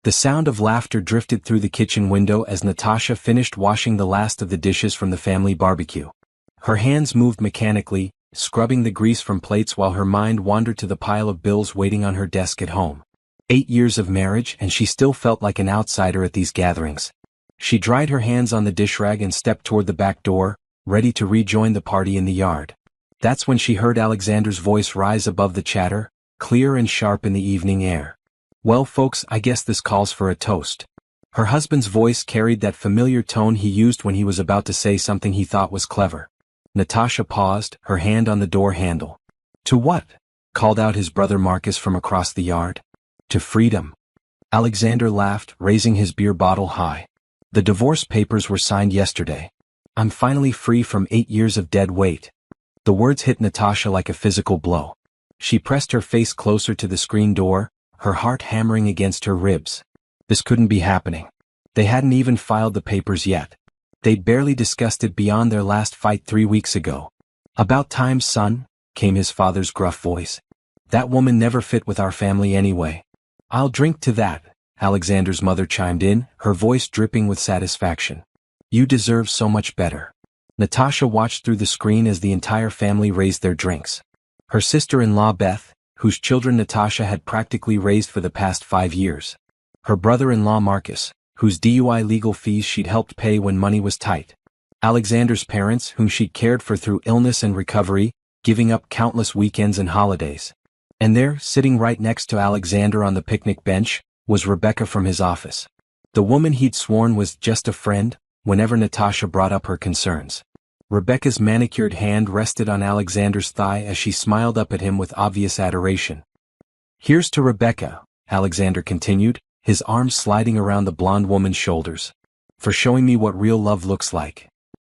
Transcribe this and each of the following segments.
The sound of laughter drifted through the kitchen window as Natasha finished washing the last of the dishes from the family barbecue. Her hands moved mechanically, scrubbing the grease from plates while her mind wandered to the pile of bills waiting on her desk at home. 8 years of marriage and she still felt like an outsider at these gatherings. She dried her hands on the dish rag and stepped toward the back door, ready to rejoin the party in the yard. That's when she heard Alexander's voice rise above the chatter, clear and sharp in the evening air. "Well folks, I guess this calls for a toast." Her husband's voice carried that familiar tone he used when he was about to say something he thought was clever. Natasha paused, her hand on the door handle. "To what?" called out his brother Marcus from across the yard. "To freedom." Alexander laughed, raising his beer bottle high. "The divorce papers were signed yesterday. I'm finally free from 8 years of dead weight." The words hit Natasha like a physical blow. She pressed her face closer to the screen door, her heart hammering against her ribs. This couldn't be happening. They hadn't even filed the papers yet. They'd barely discussed it beyond their last fight 3 weeks ago. "About time, son," came his father's gruff voice. "That woman never fit with our family anyway." "I'll drink to that," Alexander's mother chimed in, her voice dripping with satisfaction. "You deserve so much better." Natasha watched through the screen as the entire family raised their drinks. Her sister-in-law Beth, whose children Natasha had practically raised for the past 5 years. Her brother-in-law Marcus, whose DUI legal fees she'd helped pay when money was tight. Alexander's parents, whom she'd cared for through illness and recovery, giving up countless weekends and holidays. And there, sitting right next to Alexander on the picnic bench, was Rebecca from his office. The woman he'd sworn was just a friend, whenever Natasha brought up her concerns. Rebecca's manicured hand rested on Alexander's thigh as she smiled up at him with obvious adoration. "Here's to Rebecca," Alexander continued, his arms sliding around the blonde woman's shoulders. "For showing me what real love looks like."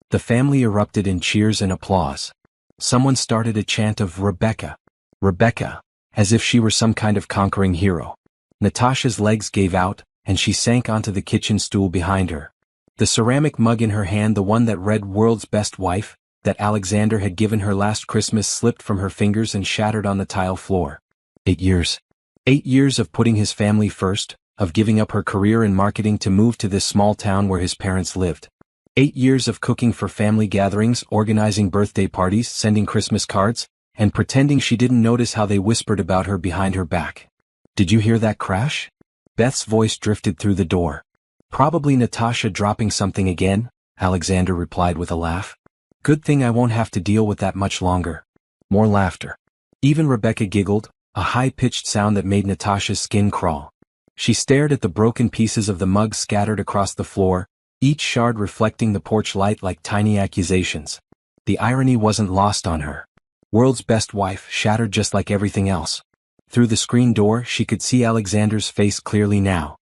The family erupted in cheers and applause. Someone started a chant of "Rebecca, Rebecca," as if she were some kind of conquering hero. Natasha's legs gave out, and she sank onto the kitchen stool behind her. The ceramic mug in her hand, the one that read "World's Best Wife," that Alexander had given her last Christmas, slipped from her fingers and shattered on the tile floor. 8 years. 8 years of putting his family first, of giving up her career in marketing to move to this small town where his parents lived. 8 years of cooking for family gatherings, organizing birthday parties, sending Christmas cards, and pretending she didn't notice how they whispered about her behind her back. "Did you hear that crash?" Beth's voice drifted through the door. "Probably Natasha dropping something again," Alexander replied with a laugh. "Good thing I won't have to deal with that much longer." More laughter. Even Rebecca giggled, a high-pitched sound that made Natasha's skin crawl. She stared at the broken pieces of the mug scattered across the floor, each shard reflecting the porch light like tiny accusations. The irony wasn't lost on her. World's Best Wife shattered just like everything else. Through the screen door she could see Alexander's face clearly now.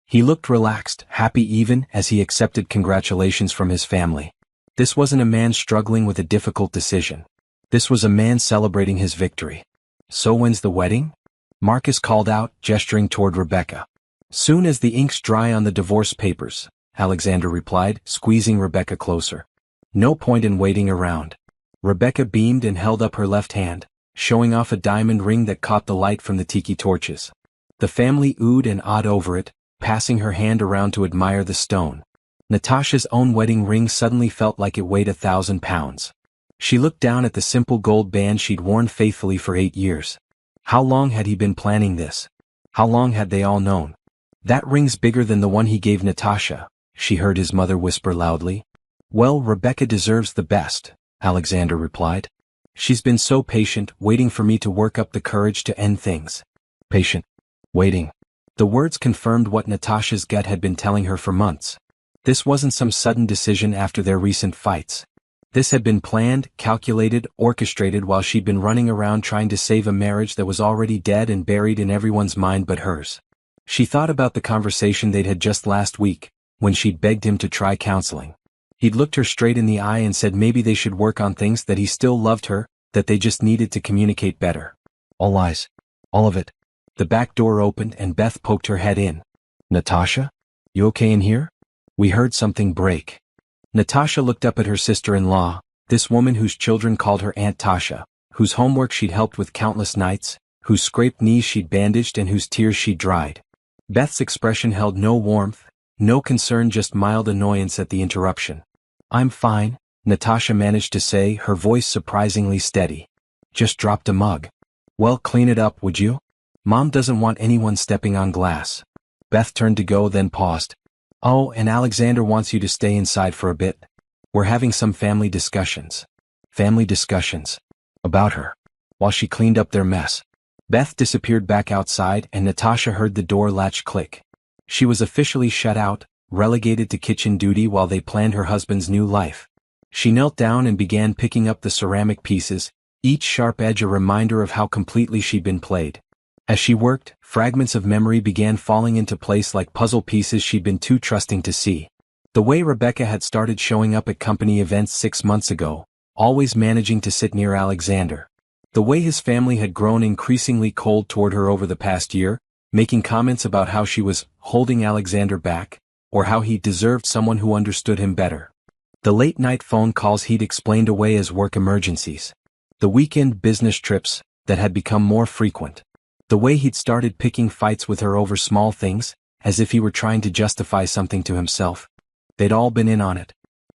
He looked relaxed, happy even as he accepted congratulations from his family. This wasn't a man struggling with a difficult decision. This was a man celebrating his victory. "So when's the wedding?" Marcus called out, gesturing toward Rebecca. "Soon as the ink's dry on the divorce papers," Alexander replied, squeezing Rebecca closer. "No point in waiting around." Rebecca beamed and held up her left hand, showing off a diamond ring that caught the light from the tiki torches. The family oohed and awed over it, passing her hand around to admire the stone. Natasha's own wedding ring suddenly felt like it weighed 1,000 pounds. She looked down at the simple gold band she'd worn faithfully for 8 years. How long had he been planning this? How long had they all known? "That ring's bigger than the one he gave Natasha," she heard his mother whisper loudly. "Well, Rebecca deserves the best," Alexander replied. "She's been so patient, waiting for me to work up the courage to end things." Patient. Waiting. The words confirmed what Natasha's gut had been telling her for months. This wasn't some sudden decision after their recent fights. This had been planned, calculated, orchestrated while she'd been running around trying to save a marriage that was already dead and buried in everyone's mind but hers. She thought about the conversation they'd had just last week, when she'd begged him to try counseling. He'd looked her straight in the eye and said maybe they should work on things, that he still loved her, that they just needed to communicate better. All lies. All of it. The back door opened and Beth poked her head in. "Natasha? You okay in here? We heard something break." Natasha looked up at her sister-in-law, this woman whose children called her Aunt Tasha, whose homework she'd helped with countless nights, whose scraped knees she'd bandaged and whose tears she'd dried. Beth's expression held no warmth, no concern, just mild annoyance at the interruption. "I'm fine," Natasha managed to say, her voice surprisingly steady. "Just dropped a mug." "Well, clean it up, would you? Mom doesn't want anyone stepping on glass." Beth turned to go, then paused. "Oh, and Alexander wants you to stay inside for a bit. We're having some family discussions." Family discussions? About her? While she cleaned up their mess. Beth disappeared back outside and Natasha heard the door latch click. She was officially shut out, relegated to kitchen duty while they planned her husband's new life. She knelt down and began picking up the ceramic pieces, each sharp edge a reminder of how completely she'd been played. As she worked, fragments of memory began falling into place like puzzle pieces she'd been too trusting to see. The way Rebecca had started showing up at company events 6 months ago, always managing to sit near Alexander. The way his family had grown increasingly cold toward her over the past year, making comments about how she was holding Alexander back, or how he deserved someone who understood him better. The late-night phone calls he'd explained away as work emergencies. The weekend business trips that had become more frequent. The way he'd started picking fights with her over small things, as if he were trying to justify something to himself. They'd all been in on it.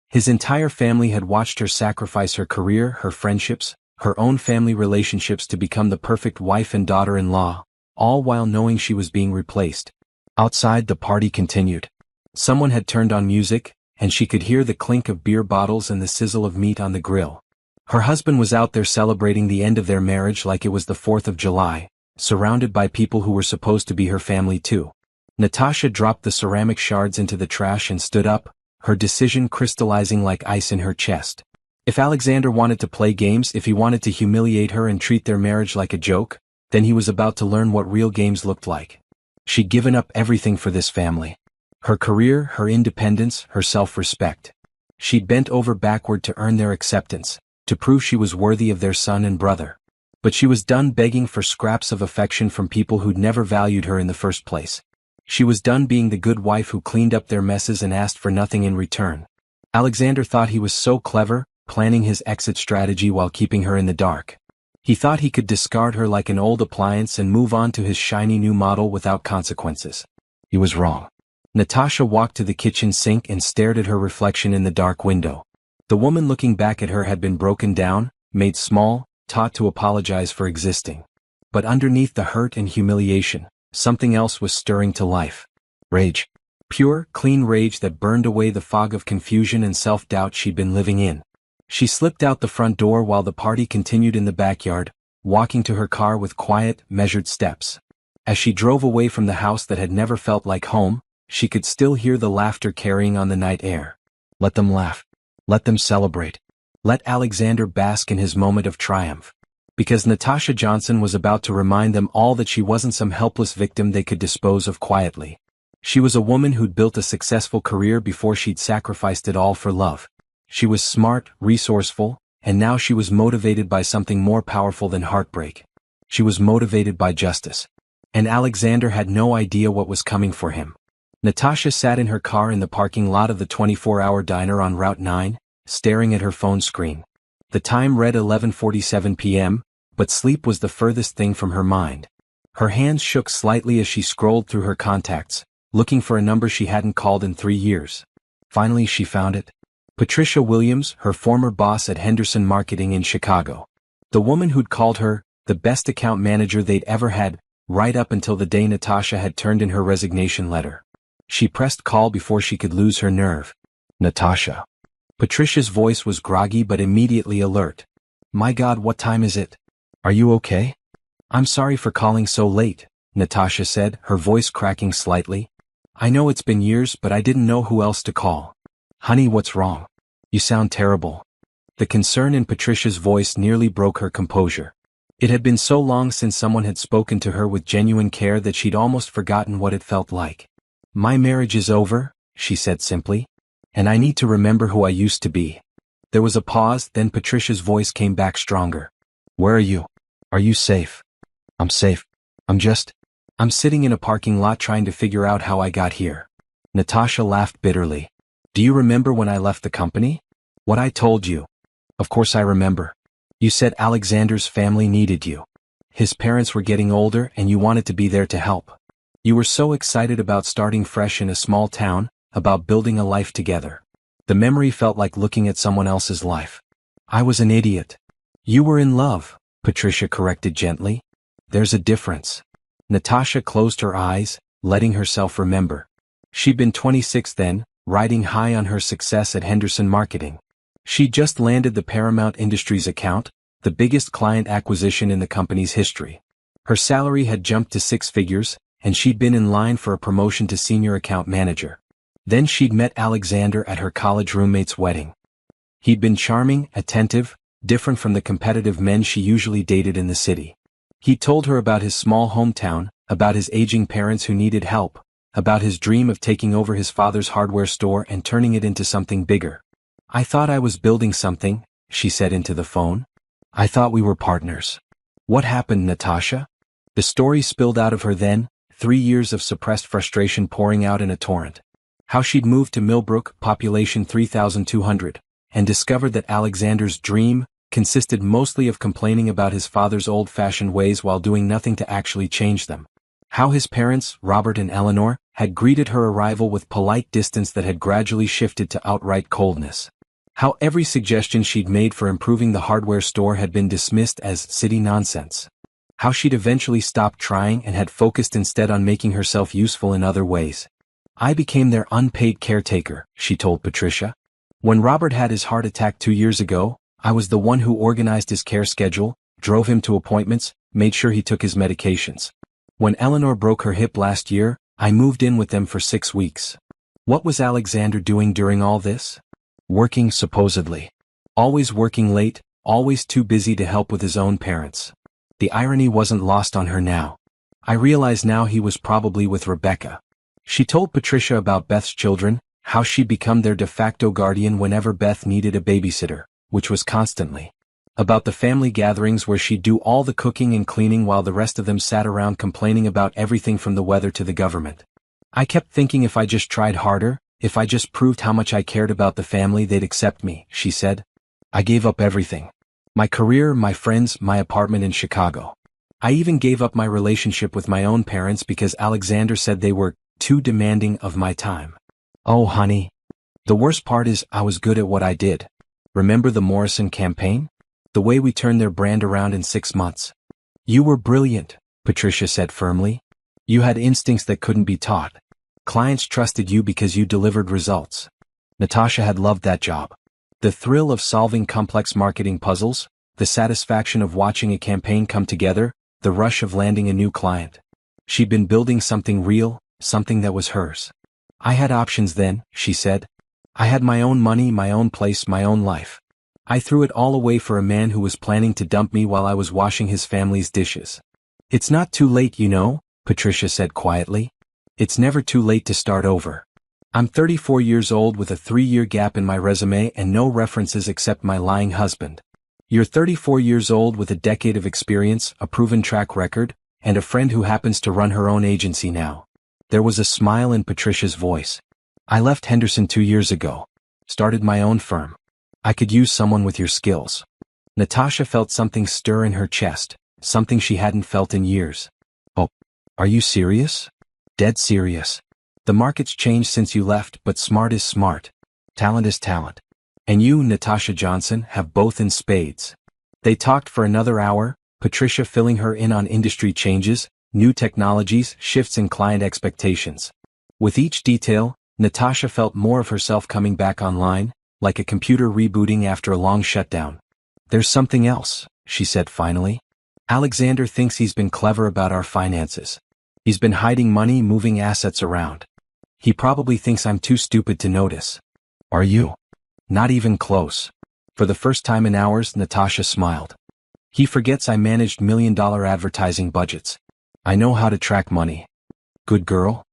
His entire family had watched her sacrifice her career, her friendships, her own family relationships to become the perfect wife and daughter-in-law, all while knowing she was being replaced. Outside, the party continued. Someone had turned on music, and she could hear the clink of beer bottles and the sizzle of meat on the grill. Her husband was out there celebrating the end of their marriage like it was the 4th of July, surrounded by people who were supposed to be her family too. Natasha dropped the ceramic shards into the trash and stood up, her decision crystallizing like ice in her chest. If Alexander wanted to play games, if he wanted to humiliate her and treat their marriage like a joke, then he was about to learn what real games looked like. She'd given up everything for this family. Her career, her independence, her self-respect. She'd bent over backward to earn their acceptance, to prove she was worthy of their son and brother. But she was done begging for scraps of affection from people who'd never valued her in the first place. She was done being the good wife who cleaned up their messes and asked for nothing in return. Alexander thought he was so clever, planning his exit strategy while keeping her in the dark. He thought he could discard her like an old appliance and move on to his shiny new model without consequences. He was wrong. Natasha walked to the kitchen sink and stared at her reflection in the dark window. The woman looking back at her had been broken down, made small, taught to apologize for existing. But underneath the hurt and humiliation, something else was stirring to life. Rage. Pure, clean rage that burned away the fog of confusion and self-doubt she'd been living in. She slipped out the front door while the party continued in the backyard, walking to her car with quiet, measured steps. As she drove away from the house that had never felt like home, she could still hear the laughter carrying on the night air. Let them laugh. Let them celebrate. Let Alexander bask in his moment of triumph. Because Natasha Johnson was about to remind them all that she wasn't some helpless victim they could dispose of quietly. She was a woman who'd built a successful career before she'd sacrificed it all for love. She was smart, resourceful, and now she was motivated by something more powerful than heartbreak. She was motivated by justice. And Alexander had no idea what was coming for him. Natasha sat in her car in the parking lot of the 24-hour diner on Route 9, staring at her phone screen. The time read 11:47 p.m., but sleep was the furthest thing from her mind. Her hands shook slightly as she scrolled through her contacts, looking for a number she hadn't called in 3 years. Finally she found it. Patricia Williams, her former boss at Henderson Marketing in Chicago. The woman who'd called her the best account manager they'd ever had, right up until the day Natasha had turned in her resignation letter. She pressed call before she could lose her nerve. Natasha. Patricia's voice was groggy but immediately alert. My God, what time is it? Are you okay? I'm sorry for calling so late, Natasha said, her voice cracking slightly. I know it's been years, but I didn't know who else to call. Honey, what's wrong? You sound terrible. The concern in Patricia's voice nearly broke her composure. It had been so long since someone had spoken to her with genuine care that she'd almost forgotten what it felt like. My marriage is over, she said simply. And I need to remember who I used to be. There was a pause, then Patricia's voice came back stronger. Where are you? Are you safe? I'm safe. I'm sitting in a parking lot trying to figure out how I got here. Natasha laughed bitterly. Do you remember when I left the company? What I told you? Of course I remember. You said Alexander's family needed you. His parents were getting older and you wanted to be there to help. You were so excited about starting fresh in a small town, about building a life together. The memory felt like looking at someone else's life. I was an idiot. You were in love, Patricia corrected gently. There's a difference. Natasha closed her eyes, letting herself remember. She'd been 26 then, riding high on her success at Henderson Marketing. She'd just landed the Paramount Industries account, the biggest client acquisition in the company's history. Her salary had jumped to 6 figures, and she'd been in line for a promotion to senior account manager. Then she'd met Alexander at her college roommate's wedding. He'd been charming, attentive, different from the competitive men she usually dated in the city. He told her about his small hometown, about his aging parents who needed help, about his dream of taking over his father's hardware store and turning it into something bigger. I thought I was building something, she said into the phone. I thought we were partners. What happened, Natasha? The story spilled out of her then, 3 years of suppressed frustration pouring out in a torrent. How she'd moved to Millbrook, population 3,200, and discovered that Alexander's dream consisted mostly of complaining about his father's old-fashioned ways while doing nothing to actually change them. How his parents, Robert and Eleanor, had greeted her arrival with polite distance that had gradually shifted to outright coldness. How every suggestion she'd made for improving the hardware store had been dismissed as city nonsense. How she'd eventually stopped trying and had focused instead on making herself useful in other ways. I became their unpaid caretaker, she told Patricia. When Robert had his heart attack 2 years ago, I was the one who organized his care schedule, drove him to appointments, made sure he took his medications. When Eleanor broke her hip last year, I moved in with them for 6 weeks. What was Alexander doing during all this? Working, supposedly. Always working late, always too busy to help with his own parents. The irony wasn't lost on her now. I realize now he was probably with Rebecca. She told Patricia about Beth's children, how she'd become their de facto guardian whenever Beth needed a babysitter, which was constantly. About the family gatherings where she'd do all the cooking and cleaning while the rest of them sat around complaining about everything from the weather to the government. I kept thinking if I just tried harder, if I just proved how much I cared about the family, they'd accept me, she said. I gave up everything. My career, my friends, my apartment in Chicago. I even gave up my relationship with my own parents because Alexander said they were too demanding of my time. Oh, honey. The worst part is I was good at what I did. Remember the Morrison campaign? The way we turned their brand around in 6 months. You were brilliant, Patricia said firmly. You had instincts that couldn't be taught. Clients trusted you because you delivered results. Natasha had loved that job. The thrill of solving complex marketing puzzles, the satisfaction of watching a campaign come together, the rush of landing a new client. She'd been building something real, something that was hers. I had options then, she said. I had my own money, my own place, my own life. I threw it all away for a man who was planning to dump me while I was washing his family's dishes. It's not too late, you know, Patricia said quietly. It's never too late to start over. I'm 34 years old with a 3-year gap in my resume and no references except my lying husband. You're 34 years old with a decade of experience, a proven track record, and a friend who happens to run her own agency now. There was a smile in Patricia's voice. I left Henderson 2 years ago. Started my own firm. I could use someone with your skills. Natasha felt something stir in her chest, something she hadn't felt in years. Oh, are you serious? Dead serious. The market's changed since you left, but smart is smart. Talent is talent. And you, Natasha Johnson, have both in spades. They talked for another hour, Patricia filling her in on industry changes, new technologies, shifts in client expectations. With each detail, Natasha felt more of herself coming back online, like a computer rebooting after a long shutdown. There's something else, she said finally. Alexander thinks he's been clever about our finances. He's been hiding money, moving assets around. He probably thinks I'm too stupid to notice. Are you? Not even close. For the first time in hours, Natasha smiled. He forgets I managed million-dollar advertising budgets. I know how to track money. Good girl.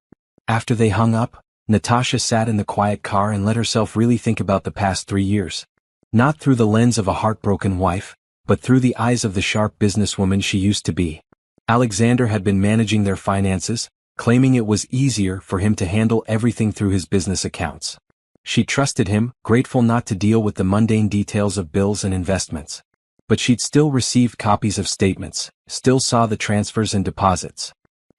After they hung up, Natasha sat in the quiet car and let herself really think about the past 3 years. Not through the lens of a heartbroken wife, but through the eyes of the sharp businesswoman she used to be. Alexander had been managing their finances, claiming it was easier for him to handle everything through his business accounts. She trusted him, grateful not to deal with the mundane details of bills and investments. But she'd still received copies of statements, still saw the transfers and deposits.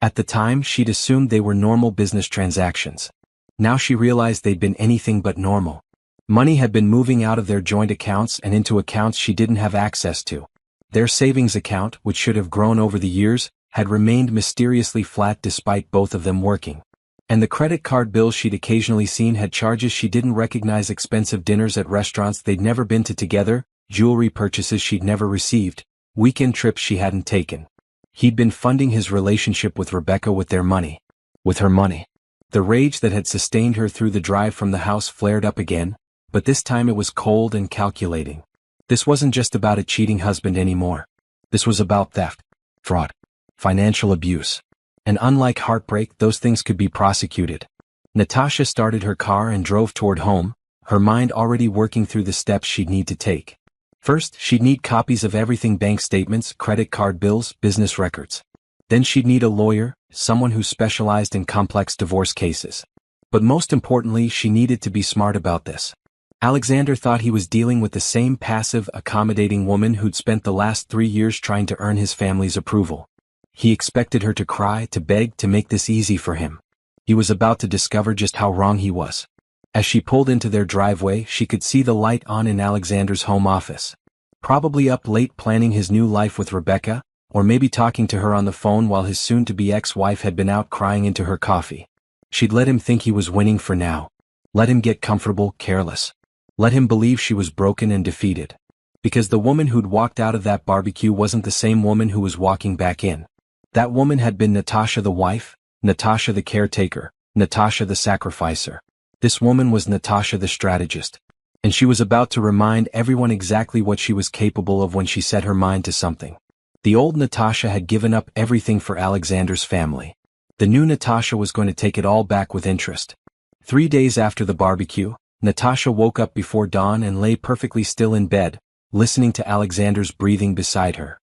At the time, she'd assumed they were normal business transactions. Now she realized they'd been anything but normal. Money had been moving out of their joint accounts and into accounts she didn't have access to. Their savings account, which should have grown over the years, had remained mysteriously flat despite both of them working. And the credit card bills she'd occasionally seen had charges she didn't recognize: expensive dinners at restaurants they'd never been to together, jewelry purchases she'd never received, weekend trips she hadn't taken. He'd been funding his relationship with Rebecca with their money. With her money. The rage that had sustained her through the drive from the house flared up again, but this time it was cold and calculating. This wasn't just about a cheating husband anymore. This was about theft, fraud, financial abuse. And unlike heartbreak, those things could be prosecuted. Natasha started her car and drove toward home, her mind already working through the steps she'd need to take. First, she'd need copies of everything: bank statements, credit card bills, business records. Then she'd need a lawyer, someone who specialized in complex divorce cases. But most importantly, she needed to be smart about this. Alexander thought he was dealing with the same passive, accommodating woman who'd spent the last 3 years trying to earn his family's approval. He expected her to cry, to beg, to make this easy for him. He was about to discover just how wrong he was. As she pulled into their driveway, she could see the light on in Alexander's home office. Probably up late planning his new life with Rebecca, or maybe talking to her on the phone while his soon-to-be ex-wife had been out crying into her coffee. She'd let him think he was winning for now. Let him get comfortable, careless. Let him believe she was broken and defeated. Because the woman who'd walked out of that barbecue wasn't the same woman who was walking back in. That woman had been Natasha the wife, Natasha the caretaker, Natasha the sacrificer. This woman was Natasha the strategist. And she was about to remind everyone exactly what she was capable of when she set her mind to something. The old Natasha had given up everything for Alexander's family. The new Natasha was going to take it all back with interest. 3 days after the barbecue, Natasha woke up before dawn and lay perfectly still in bed, listening to Alexander's breathing beside her.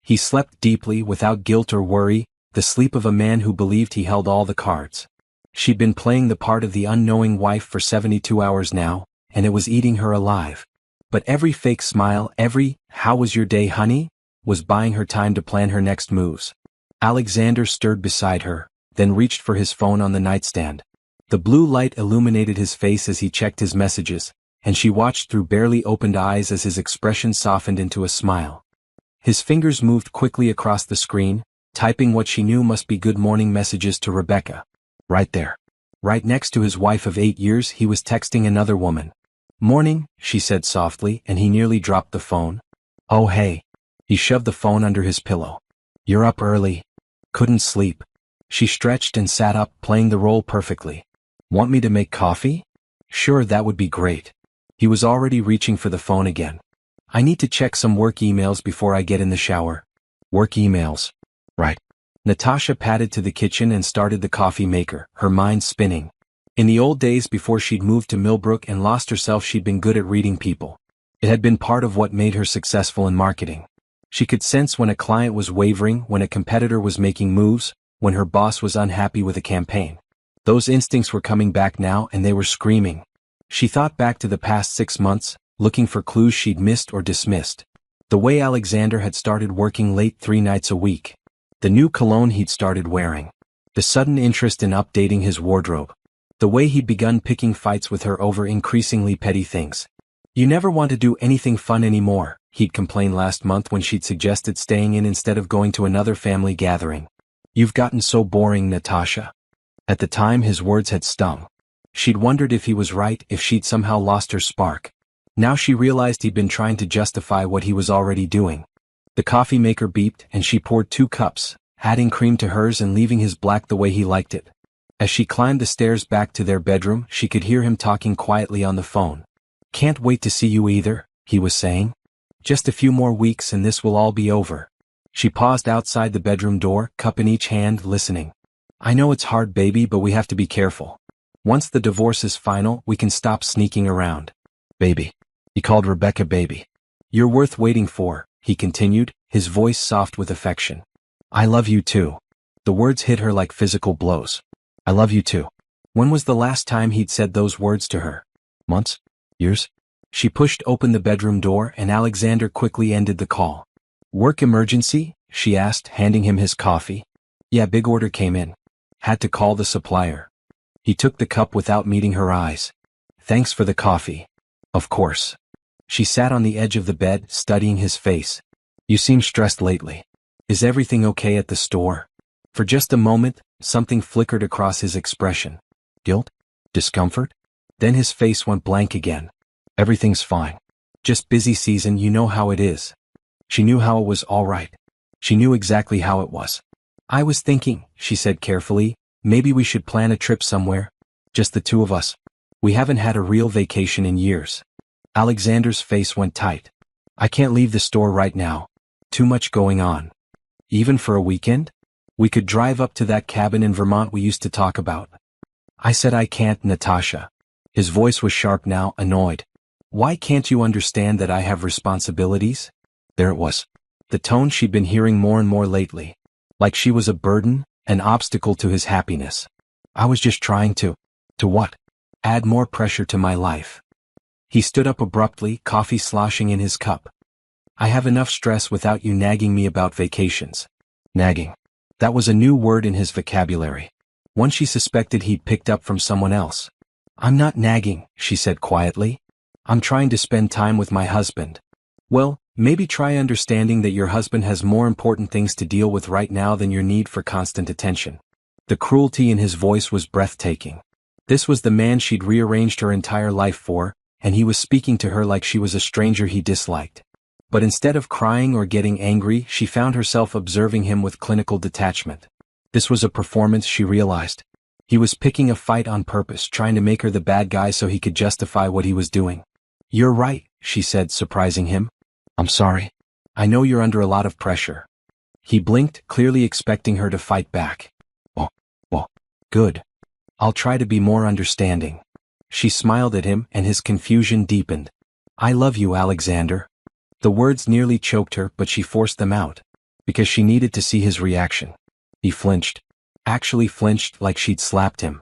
He slept deeply, without guilt or worry, the sleep of a man who believed he held all the cards. She'd been playing the part of the unknowing wife for 72 hours now, and it was eating her alive. But every fake smile, every "how was your day, honey?" was buying her time to plan her next moves. Alexander stirred beside her, then reached for his phone on the nightstand. The blue light illuminated his face as he checked his messages, and she watched through barely opened eyes as his expression softened into a smile. His fingers moved quickly across the screen, typing what she knew must be good morning messages to Rebecca. Right there. Right next to his wife of 8 years, he was texting another woman. "Morning," she said softly, and he nearly dropped the phone. "Oh hey." He shoved the phone under his pillow. "You're up early." "Couldn't sleep." She stretched and sat up, playing the role perfectly. "Want me to make coffee?" "Sure, that would be great." He was already reaching for the phone again. "I need to check some work emails before I get in the shower." "Work emails. Right." Natasha padded to the kitchen and started the coffee maker, her mind spinning. In the old days before she'd moved to Millbrook and lost herself, she'd been good at reading people. It had been part of what made her successful in marketing. She could sense when a client was wavering, when a competitor was making moves, when her boss was unhappy with a campaign. Those instincts were coming back now, and they were screaming. She thought back to the past 6 months, looking for clues she'd missed or dismissed. The way Alexander had started working late 3 nights a week. The new cologne he'd started wearing. The sudden interest in updating his wardrobe. The way he'd begun picking fights with her over increasingly petty things. "You never want to do anything fun anymore," he'd complained last month when she'd suggested staying in instead of going to another family gathering. "You've gotten so boring, Natasha." At the time, his words had stung. She'd wondered if he was right, if she'd somehow lost her spark. Now she realized he'd been trying to justify what he was already doing. The coffee maker beeped, and she poured 2 cups, adding cream to hers and leaving his black the way he liked it. As she climbed the stairs back to their bedroom, she could hear him talking quietly on the phone. "Can't wait to see you either," he was saying. "Just a few more weeks and this will all be over." She paused outside the bedroom door, cup in each hand, listening. "I know it's hard, baby, but we have to be careful. Once the divorce is final, we can stop sneaking around." "Baby." He called Rebecca baby. "You're worth waiting for," he continued, his voice soft with affection. "I love you too." The words hit her like physical blows. "I love you too." When was the last time he'd said those words to her? Months? Years? She pushed open the bedroom door and Alexander quickly ended the call. "Work emergency?" she asked, handing him his coffee. Yeah, big order came in. Had to call the supplier. He took the cup without meeting her eyes. Thanks for the coffee. Of course. She sat on the edge of the bed, studying his face. You seem stressed lately. Is everything okay at the store? For just a moment, something flickered across his expression. Guilt? Discomfort? Then his face went blank again. Everything's fine. Just busy season, you know how it is. She knew how it was all right. She knew exactly how it was. I was thinking, she said carefully, maybe we should plan a trip somewhere. Just the two of us. We haven't had a real vacation in years. Alexander's face went tight. I can't leave the store right now. Too much going on. Even for a weekend? We could drive up to that cabin in Vermont we used to talk about. I said I can't, Natasha. His voice was sharp now, annoyed. Why can't you understand that I have responsibilities? There it was. The tone she'd been hearing more and more lately. Like she was a burden, an obstacle to his happiness. I was just trying to what? Add more pressure to my life. He stood up abruptly, coffee sloshing in his cup. I have enough stress without you nagging me about vacations. Nagging. That was a new word in his vocabulary. One she suspected he'd picked up from someone else. I'm not nagging, she said quietly. I'm trying to spend time with my husband. Well, maybe try understanding that your husband has more important things to deal with right now than your need for constant attention. The cruelty in his voice was breathtaking. This was the man she'd rearranged her entire life for, and he was speaking to her like she was a stranger he disliked. But instead of crying or getting angry, she found herself observing him with clinical detachment. This was a performance, she realized. He was picking a fight on purpose, trying to make her the bad guy so he could justify what he was doing. You're right, she said, surprising him. I'm sorry. I know you're under a lot of pressure. He blinked, clearly expecting her to fight back. Oh, good. I'll try to be more understanding. She smiled at him, and his confusion deepened. I love you, Alexander. The words nearly choked her, but she forced them out, because she needed to see his reaction. He flinched. Actually flinched like she'd slapped him.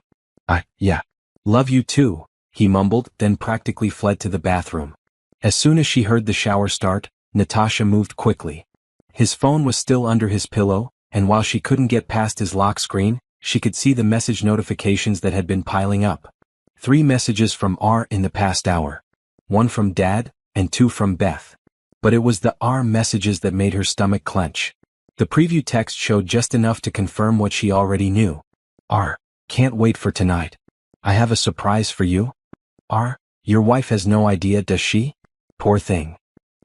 Yeah. Love you too, he mumbled, then practically fled to the bathroom. As soon as she heard the shower start, Natasha moved quickly. His phone was still under his pillow, and while she couldn't get past his lock screen, she could see the message notifications that had been piling up. 3 messages from R in the past hour. 1 from Dad, and 2 from Beth. But it was the R messages that made her stomach clench. The preview text showed just enough to confirm what she already knew. R, can't wait for tonight. I have a surprise for you. R, your wife has no idea, does she? Poor thing.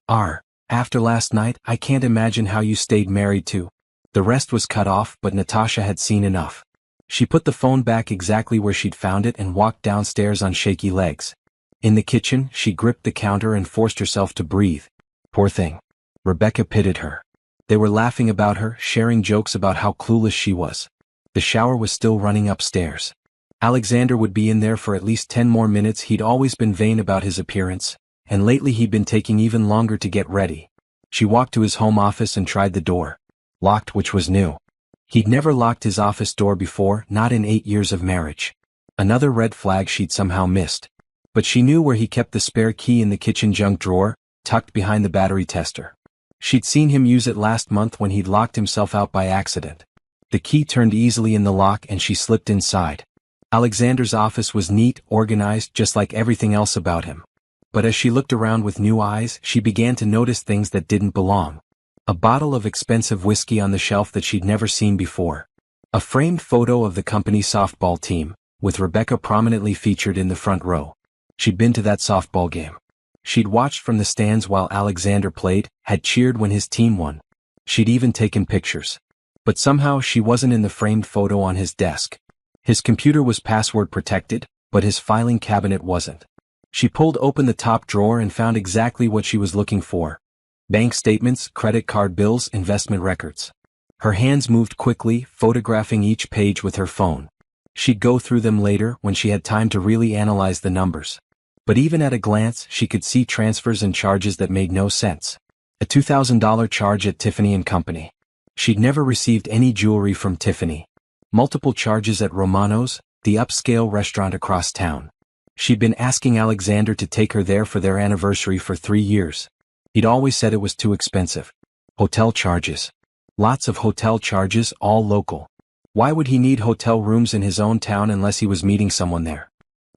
R, after last night, I can't imagine how you stayed married to. The rest was cut off, but Natasha had seen enough. She put the phone back exactly where she'd found it and walked downstairs on shaky legs. In the kitchen, she gripped the counter and forced herself to breathe. Poor thing. Rebecca pitied her. They were laughing about her, sharing jokes about how clueless she was. The shower was still running upstairs. Alexander would be in there for at least 10 more minutes. He'd always been vain about his appearance, and lately he'd been taking even longer to get ready. She walked to his home office and tried the door. Locked, which was new. He'd never locked his office door before, not in 8 years of marriage. Another red flag she'd somehow missed. But she knew where he kept the spare key in the kitchen junk drawer, tucked behind the battery tester. She'd seen him use it last month when he'd locked himself out by accident. The key turned easily in the lock and she slipped inside. Alexander's office was neat, organized, just like everything else about him. But as she looked around with new eyes, she began to notice things that didn't belong. A bottle of expensive whiskey on the shelf that she'd never seen before. A framed photo of the company's softball team, with Rebecca prominently featured in the front row. She'd been to that softball game. She'd watched from the stands while Alexander played, had cheered when his team won. She'd even taken pictures. But somehow she wasn't in the framed photo on his desk. His computer was password protected, but his filing cabinet wasn't. She pulled open the top drawer and found exactly what she was looking for. Bank statements, credit card bills, investment records. Her hands moved quickly, photographing each page with her phone. She'd go through them later when she had time to really analyze the numbers. But even at a glance, she could see transfers and charges that made no sense. A $2,000 charge at Tiffany & Company. She'd never received any jewelry from Tiffany. Multiple charges at Romano's, the upscale restaurant across town. She'd been asking Alexander to take her there for their anniversary for 3 years. He'd always said it was too expensive. Hotel charges. Lots of hotel charges, all local. Why would he need hotel rooms in his own town unless he was meeting someone there?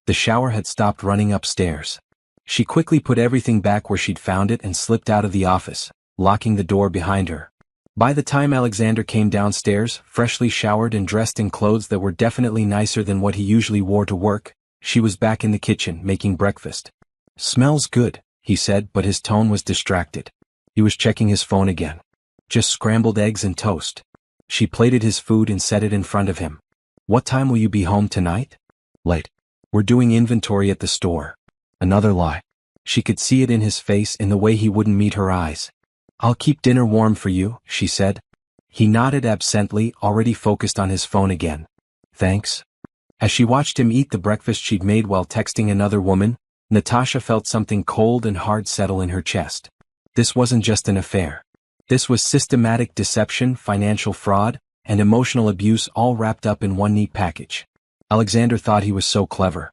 The shower had stopped running upstairs. She quickly put everything back where she'd found it and slipped out of the office, locking the door behind her. By the time Alexander came downstairs, freshly showered and dressed in clothes that were definitely nicer than what he usually wore to work, she was back in the kitchen making breakfast. "Smells good," he said, but his tone was distracted. He was checking his phone again. "Just scrambled eggs and toast." She plated his food and set it in front of him. "What time will you be home tonight?" "Late. We're doing inventory at the store." Another lie. She could see it in his face, in the way he wouldn't meet her eyes. "I'll keep dinner warm for you," she said. He nodded absently, already focused on his phone again. "Thanks." As she watched him eat the breakfast she'd made while texting another woman, Natasha felt something cold and hard settle in her chest. This wasn't just an affair. This was systematic deception, financial fraud, and emotional abuse, all wrapped up in one neat package. Alexander thought he was so clever.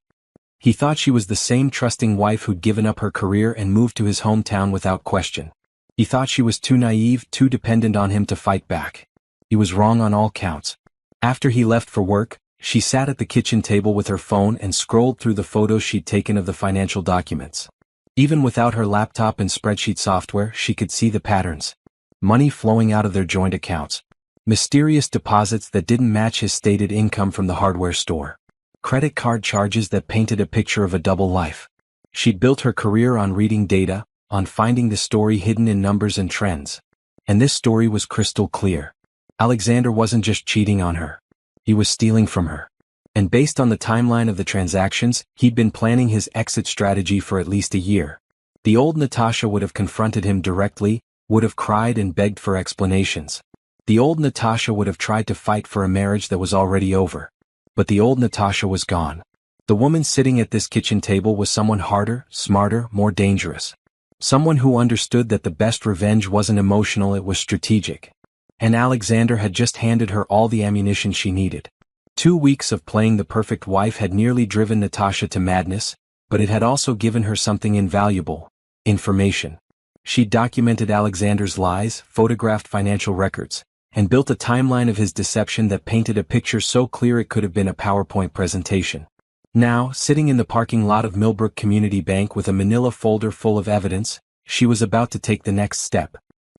He thought she was the same trusting wife who'd given up her career and moved to his hometown without question. He thought she was too naive, too dependent on him to fight back. He was wrong on all counts. After he left for work, she sat at the kitchen table with her phone and scrolled through the photos she'd taken of the financial documents. Even without her laptop and spreadsheet software, she could see the patterns. Money flowing out of their joint accounts. Mysterious deposits that didn't match his stated income from the hardware store. Credit card charges that painted a picture of a double life. She'd built her career on reading data, on finding the story hidden in numbers and trends. And this story was crystal clear. Alexander wasn't just cheating on her. He was stealing from her. And based on the timeline of the transactions, he'd been planning his exit strategy for at least a year. The old Natasha would have confronted him directly, would have cried and begged for explanations. The old Natasha would have tried to fight for a marriage that was already over. But the old Natasha was gone. The woman sitting at this kitchen table was someone harder, smarter, more dangerous. Someone who understood that the best revenge wasn't emotional, it was strategic. And Alexander had just handed her all the ammunition she needed. 2 weeks of playing the perfect wife had nearly driven Natasha to madness, but it had also given her something invaluable: information. She documented Alexander's lies, photographed financial records, and built a timeline of his deception that painted a picture so clear it could have been a PowerPoint presentation. Now, sitting in the parking lot of Millbrook Community Bank with a manila folder full of evidence, she was about to take the next step.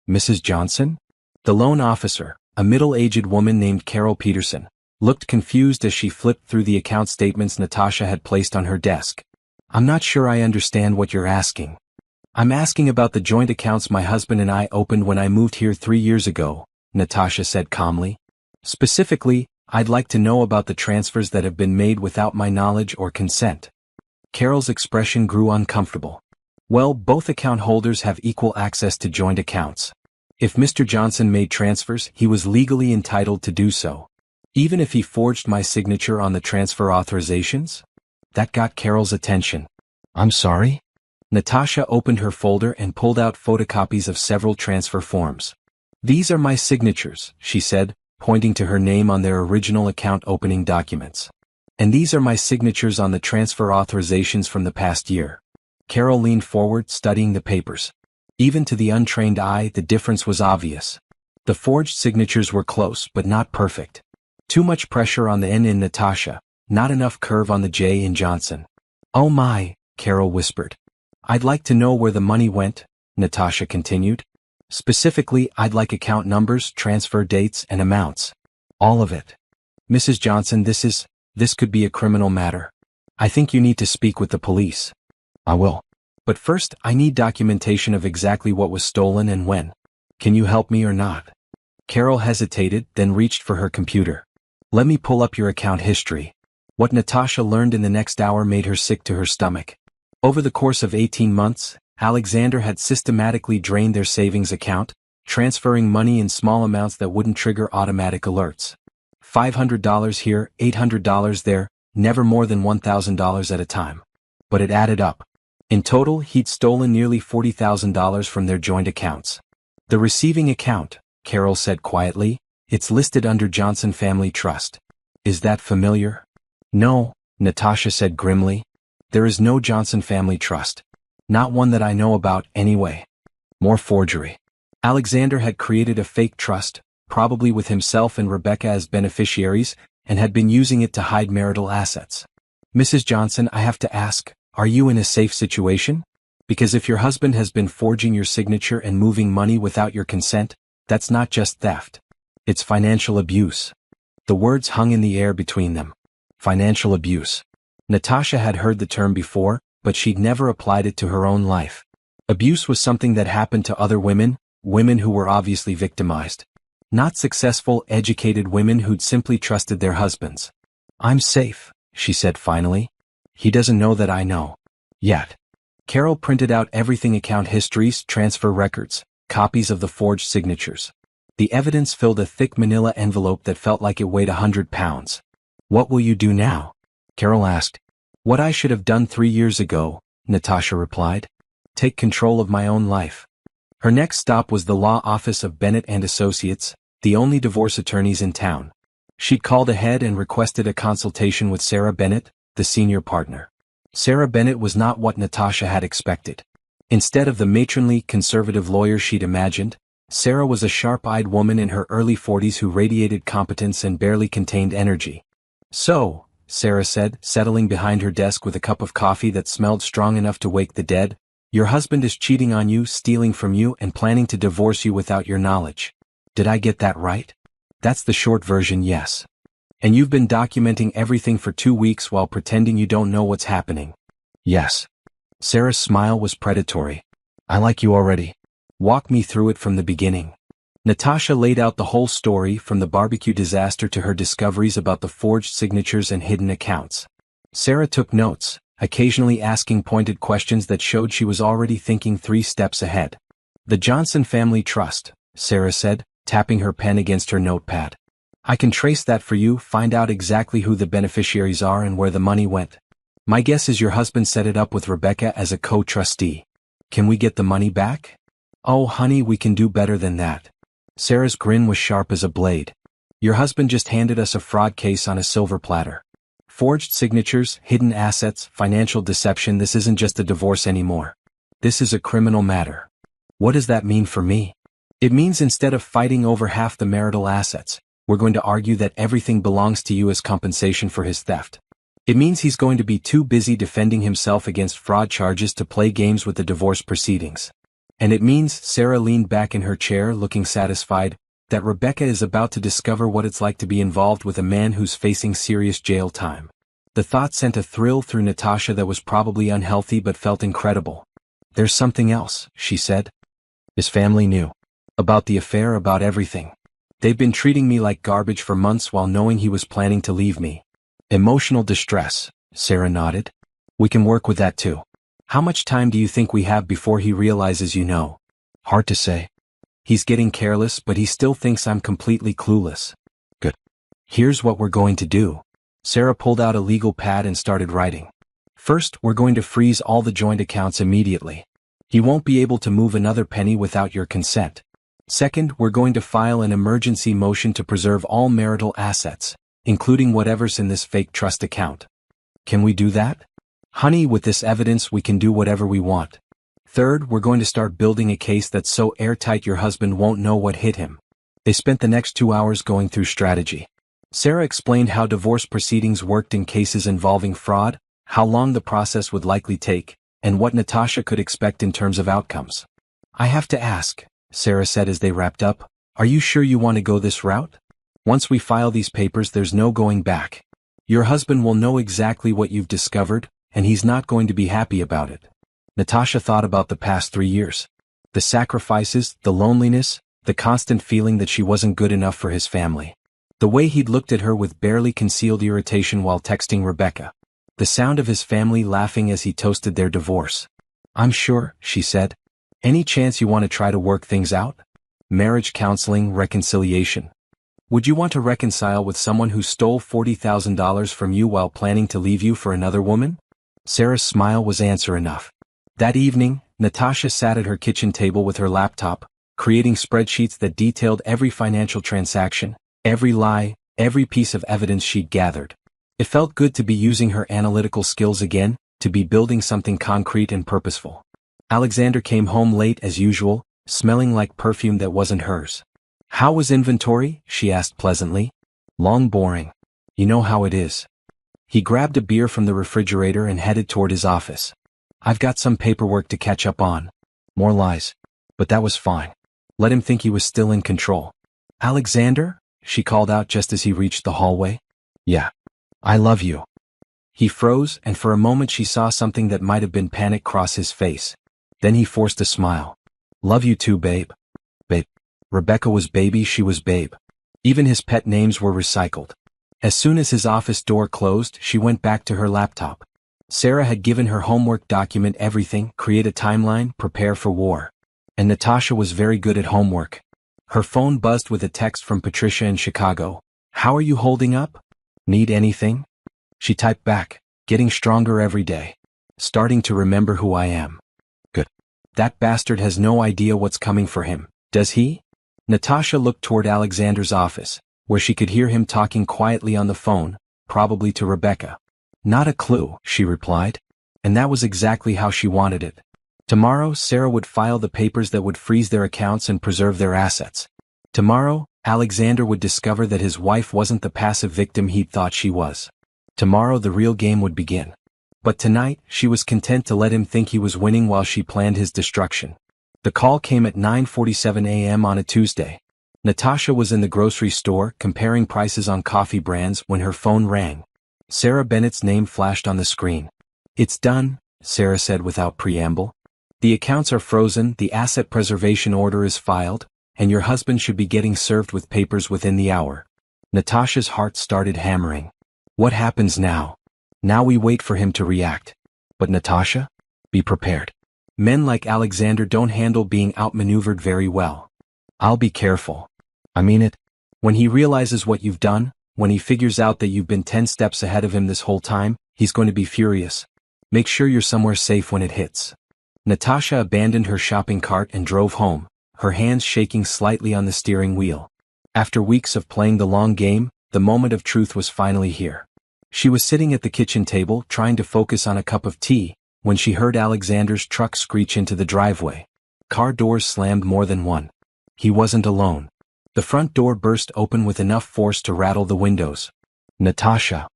"Mrs. Johnson?" The loan officer, a middle-aged woman named Carol Peterson, looked confused as she flipped through the account statements Natasha had placed on her desk. "I'm not sure I understand what you're asking." "I'm asking about the joint accounts my husband and I opened when I moved here 3 years ago," Natasha said calmly. "Specifically, I'd like to know about the transfers that have been made without my knowledge or consent." Carol's expression grew uncomfortable. "Well, both account holders have equal access to joint accounts. If Mr. Johnson made transfers, he was legally entitled to do so. Even if he forged my signature on the transfer authorizations?" That got Carol's attention. "I'm sorry?" Natasha opened her folder and pulled out photocopies of several transfer forms. "These are my signatures," she said, pointing to her name on their original account opening documents. "And these are my signatures on the transfer authorizations from the past year." Carol leaned forward, studying the papers. Even to the untrained eye, the difference was obvious. The forged signatures were close, but not perfect. Too much pressure on the N in Natasha, not enough curve on the J in Johnson. "Oh my," Carol whispered. "I'd like to know where the money went," Natasha continued. "Specifically, I'd like account numbers, transfer dates, and amounts. All of it." "Mrs. Johnson, this could be a criminal matter. I think you need to speak with the police." "I will. But first, I need documentation of exactly what was stolen and when. Can you help me or not?" Carol hesitated, then reached for her computer. "Let me pull up your account history." What Natasha learned in the next hour made her sick to her stomach. Over the course of 18 months, Alexander had systematically drained their savings account, transferring money in small amounts that wouldn't trigger automatic alerts. $500 here, $800 there, never more than $1,000 at a time. But it added up. In total, he'd stolen nearly $40,000 from their joint accounts. "The receiving account," Carol said quietly, "it's listed under Johnson Family Trust. Is that familiar?" "No," Natasha said grimly. "There is no Johnson Family Trust. Not one that I know about, anyway." More forgery. Alexander had created a fake trust, probably with himself and Rebecca as beneficiaries, and had been using it to hide marital assets. Mrs. Johnson, I have to ask, are you in a safe situation? Because if your husband has been forging your signature and moving money without your consent, that's not just theft. It's financial abuse. The words hung in the air between them. Financial abuse. Natasha had heard the term before, but she'd never applied it to her own life. Abuse was something that happened to other women, women who were obviously victimized. Not successful, educated women who'd simply trusted their husbands. I'm safe, she said finally. He doesn't know that I know. Yet. Carol printed out everything: account histories, transfer records, copies of the forged signatures. The evidence filled a thick manila envelope that felt like it weighed 100 pounds. What will you do now? Carol asked. What I should have done 3 years ago, Natasha replied. Take control of my own life. Her next stop was the law office of Bennett and Associates, the only divorce attorneys in town. She'd called ahead and requested a consultation with Sarah Bennett, the senior partner. Sarah Bennett was not what Natasha had expected. Instead of the matronly, conservative lawyer she'd imagined, Sarah was a sharp-eyed woman in her early 40s who radiated competence and barely contained energy. So, Sarah said, settling behind her desk with a cup of coffee that smelled strong enough to wake the dead, your husband is cheating on you, stealing from you, and planning to divorce you without your knowledge. Did I get that right? That's the short version, yes. And you've been documenting everything for 2 weeks while pretending you don't know what's happening. Yes. Sarah's smile was predatory. I like you already. Walk me through it from the beginning. Natasha laid out the whole story, from the barbecue disaster to her discoveries about the forged signatures and hidden accounts. Sarah took notes, occasionally asking pointed questions that showed she was already thinking 3 steps ahead. The Johnson Family Trust, Sarah said, tapping her pen against her notepad. I can trace that for you, find out exactly who the beneficiaries are and where the money went. My guess is your husband set it up with Rebecca as a co-trustee. Can we get the money back? Oh, honey, we can do better than that. Sarah's grin was sharp as a blade. Your husband just handed us a fraud case on a silver platter. Forged signatures, hidden assets, financial deception. This isn't just a divorce anymore. This is a criminal matter. What does that mean for me? It means instead of fighting over half the marital assets, we're going to argue that everything belongs to you as compensation for his theft. It means he's going to be too busy defending himself against fraud charges to play games with the divorce proceedings. And it means, Sarah leaned back in her chair looking satisfied, that Rebecca is about to discover what it's like to be involved with a man who's facing serious jail time. The thought sent a thrill through Natasha that was probably unhealthy but felt incredible. There's something else, she said. His family knew. About the affair, about everything. They've been treating me like garbage for months while knowing he was planning to leave me. Emotional distress, Sarah nodded. We can work with that too. How much time do you think we have before he realizes you know? Hard to say. He's getting careless, but he still thinks I'm completely clueless. Good. Here's what we're going to do. Sarah pulled out a legal pad and started writing. First, we're going to freeze all the joint accounts immediately. He won't be able to move another penny without your consent. Second, we're going to file an emergency motion to preserve all marital assets, including whatever's in this fake trust account. Can we do that? Honey, with this evidence we can do whatever we want. Third, we're going to start building a case that's so airtight your husband won't know what hit him. They spent the next 2 hours going through strategy. Sarah explained how divorce proceedings worked in cases involving fraud, how long the process would likely take, and what Natasha could expect in terms of outcomes. I have to ask, Sarah said as they wrapped up, are you sure you want to go this route? Once we file these papers, there's no going back. Your husband will know exactly what you've discovered, and he's not going to be happy about it. Natasha thought about the past 3 years. The sacrifices, the loneliness, the constant feeling that she wasn't good enough for his family. The way he'd looked at her with barely concealed irritation while texting Rebecca. The sound of his family laughing as he toasted their divorce. I'm sure, she said. Any chance you want to try to work things out? Marriage counseling, reconciliation. Would you want to reconcile with someone who stole $40,000 from you while planning to leave you for another woman? Sarah's smile was answer enough. That evening, Natasha sat at her kitchen table with her laptop, creating spreadsheets that detailed every financial transaction, every lie, every piece of evidence she'd gathered. It felt good to be using her analytical skills again, to be building something concrete and purposeful. Alexander came home late as usual, smelling like perfume that wasn't hers. How was inventory? She asked pleasantly. Long, boring. You know how it is. He grabbed a beer from the refrigerator and headed toward his office. I've got some paperwork to catch up on. More lies. But that was fine. Let him think he was still in control. Alexander? She called out just as he reached the hallway. Yeah. I love you. He froze, and for a moment she saw something that might have been panic cross his face. Then he forced a smile. Love you too, babe. Babe. Rebecca was baby, she was babe. Even his pet names were recycled. As soon as his office door closed, she went back to her laptop. Sarah had given her homework: document everything, create a timeline, prepare for war. And Natasha was very good at homework. Her phone buzzed with a text from Patricia in Chicago. How are you holding up? Need anything? She typed back, getting stronger every day. Starting to remember who I am. Good. That bastard has no idea what's coming for him, does he? Natasha looked toward Alexander's office, where she could hear him talking quietly on the phone, probably to Rebecca. Not a clue, she replied. And that was exactly how she wanted it. Tomorrow, Sarah would file the papers that would freeze their accounts and preserve their assets. Tomorrow, Alexander would discover that his wife wasn't the passive victim he'd thought she was. Tomorrow the real game would begin. But tonight, she was content to let him think he was winning while she planned his destruction. The call came at 9:47 a.m. on a Tuesday. Natasha was in the grocery store comparing prices on coffee brands when her phone rang. Sarah Bennett's name flashed on the screen. It's done, Sarah said without preamble. The accounts are frozen, the asset preservation order is filed, and your husband should be getting served with papers within the hour. Natasha's heart started hammering. What happens now? Now we wait for him to react. But Natasha? Be prepared. Men like Alexander don't handle being outmaneuvered very well. I'll be careful. I mean it. When he realizes what you've done, when he figures out that you've been 10 steps ahead of him this whole time, he's going to be furious. Make sure you're somewhere safe when it hits. Natasha abandoned her shopping cart and drove home, her hands shaking slightly on the steering wheel. After weeks of playing the long game, the moment of truth was finally here. She was sitting at the kitchen table trying to focus on a cup of tea, when she heard Alexander's truck screech into the driveway. Car doors slammed more than one. He wasn't alone. The front door burst open with enough force to rattle the windows. Natasha.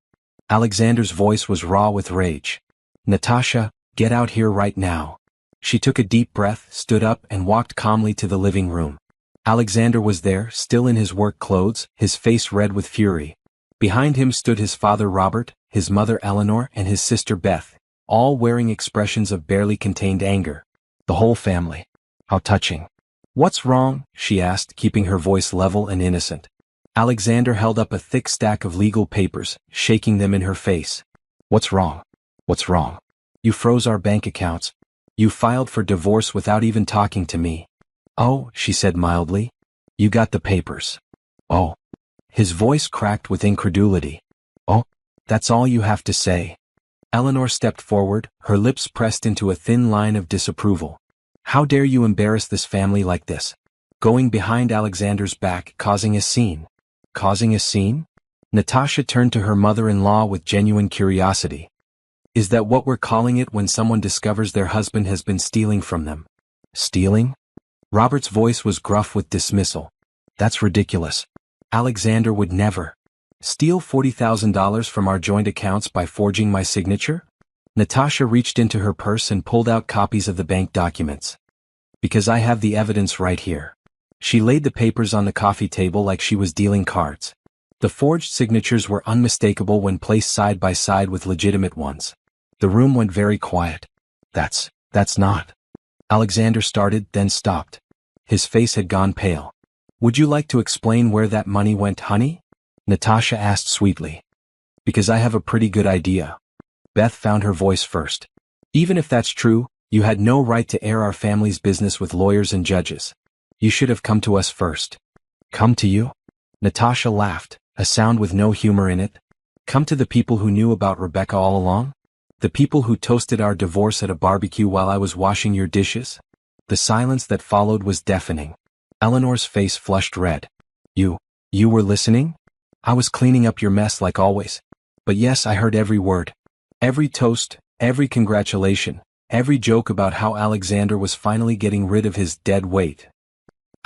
Alexander's voice was raw with rage. Natasha, get out here right now. She took a deep breath, stood up, and walked calmly to the living room. Alexander was there, still in his work clothes, his face red with fury. Behind him stood his father Robert, his mother Eleanor, and his sister Beth, all wearing expressions of barely contained anger. The whole family. How touching. What's wrong? She asked, keeping her voice level and innocent. Alexander held up a thick stack of legal papers, shaking them in her face. What's wrong? What's wrong? You froze our bank accounts. You filed for divorce without even talking to me. Oh, she said mildly. You got the papers. Oh. His voice cracked with incredulity. Oh, that's all you have to say. Eleanor stepped forward, her lips pressed into a thin line of disapproval. How dare you embarrass this family like this? Going behind Alexander's back, causing a scene. Causing a scene? Natasha turned to her mother-in-law with genuine curiosity. Is that what we're calling it when someone discovers their husband has been stealing from them? Stealing? Robert's voice was gruff with dismissal. That's ridiculous. Alexander would never. Steal $40,000 from our joint accounts by forging my signature? Natasha reached into her purse and pulled out copies of the bank documents. Because I have the evidence right here. She laid the papers on the coffee table like she was dealing cards. The forged signatures were unmistakable when placed side by side with legitimate ones. The room went very quiet. That's not. Alexander started, then stopped. His face had gone pale. Would you like to explain where that money went, honey? Natasha asked sweetly. Because I have a pretty good idea. Beth found her voice first. Even if that's true, you had no right to air our family's business with lawyers and judges. You should have come to us first. Come to you? Natasha laughed, a sound with no humor in it. Come to the people who knew about Rebecca all along? The people who toasted our divorce at a barbecue while I was washing your dishes? The silence that followed was deafening. Eleanor's face flushed red. You were listening? I was cleaning up your mess like always. But yes, I heard every word. Every toast, every congratulation, every joke about how Alexander was finally getting rid of his dead weight.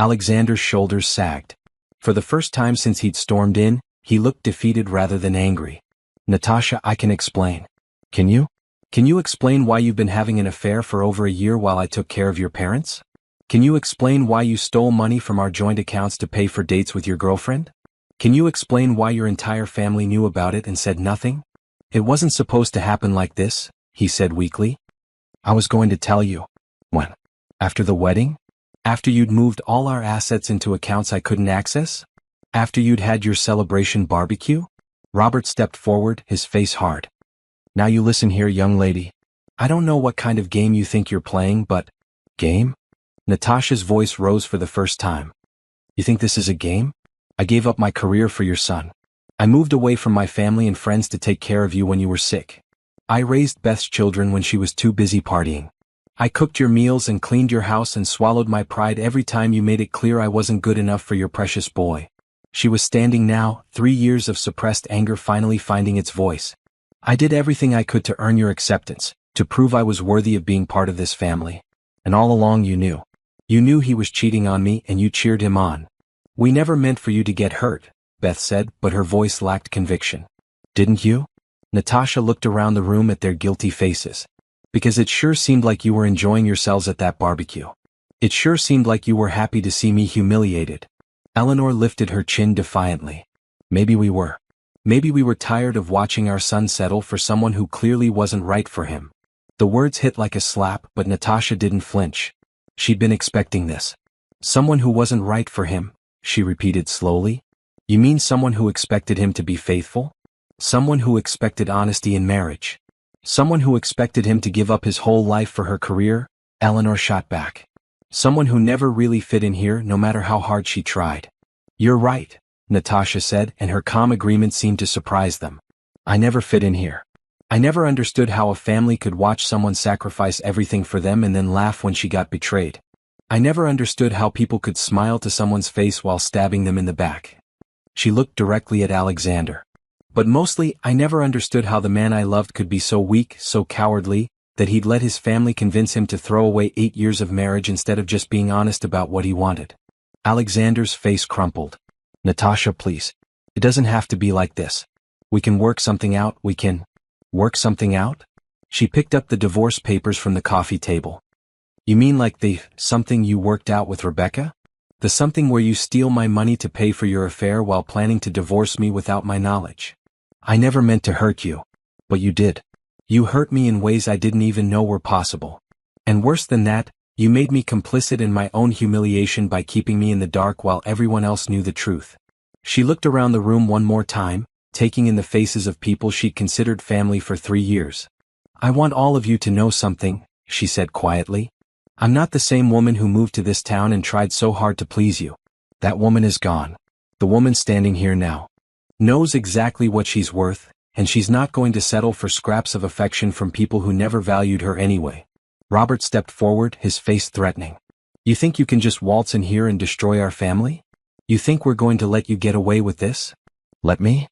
Alexander's shoulders sagged. For the first time since he'd stormed in, he looked defeated rather than angry. Natasha, I can explain. Can you? Can you explain why you've been having an affair for over a year while I took care of your parents? Can you explain why you stole money from our joint accounts to pay for dates with your girlfriend? Can you explain why your entire family knew about it and said nothing? It wasn't supposed to happen like this, he said weakly. I was going to tell you. When? After the wedding? After you'd moved all our assets into accounts I couldn't access? After you'd had your celebration barbecue? Robert stepped forward, his face hard. Now you listen here, young lady. I don't know what kind of game you think you're playing, but… Game? Natasha's voice rose for the first time. You think this is a game? I gave up my career for your son. I moved away from my family and friends to take care of you when you were sick. I raised Beth's children when she was too busy partying. I cooked your meals and cleaned your house and swallowed my pride every time you made it clear I wasn't good enough for your precious boy. She was standing now, 3 years of suppressed anger finally finding its voice. I did everything I could to earn your acceptance, to prove I was worthy of being part of this family. And all along you knew. You knew he was cheating on me and you cheered him on. We never meant for you to get hurt, Beth said, but her voice lacked conviction. Didn't you? Natasha looked around the room at their guilty faces. Because it sure seemed like you were enjoying yourselves at that barbecue. It sure seemed like you were happy to see me humiliated. Eleanor lifted her chin defiantly. Maybe we were. Maybe we were tired of watching our son settle for someone who clearly wasn't right for him. The words hit like a slap, but Natasha didn't flinch. She'd been expecting this. Someone who wasn't right for him, she repeated slowly. You mean someone who expected him to be faithful? Someone who expected honesty in marriage? Someone who expected him to give up his whole life for her career? Eleanor shot back. Someone who never really fit in here no matter how hard she tried. You're right, Natasha said, and her calm agreement seemed to surprise them. I never fit in here. I never understood how a family could watch someone sacrifice everything for them and then laugh when she got betrayed. I never understood how people could smile to someone's face while stabbing them in the back. She looked directly at Alexander. But mostly, I never understood how the man I loved could be so weak, so cowardly, that he'd let his family convince him to throw away 8 years of marriage instead of just being honest about what he wanted. Alexander's face crumpled. Natasha, please. It doesn't have to be like this. We can work something out, we can… Work something out? She picked up the divorce papers from the coffee table. You mean like the something you worked out with Rebecca? The something where you steal my money to pay for your affair while planning to divorce me without my knowledge? I never meant to hurt you. But you did. You hurt me in ways I didn't even know were possible. And worse than that, you made me complicit in my own humiliation by keeping me in the dark while everyone else knew the truth. She looked around the room one more time, taking in the faces of people she'd considered family for 3 years. I want all of you to know something, she said quietly. I'm not the same woman who moved to this town and tried so hard to please you. That woman is gone. The woman standing here now knows exactly what she's worth, and she's not going to settle for scraps of affection from people who never valued her anyway. Robert stepped forward, his face threatening. You think you can just waltz in here and destroy our family? You think we're going to let you get away with this? Let me?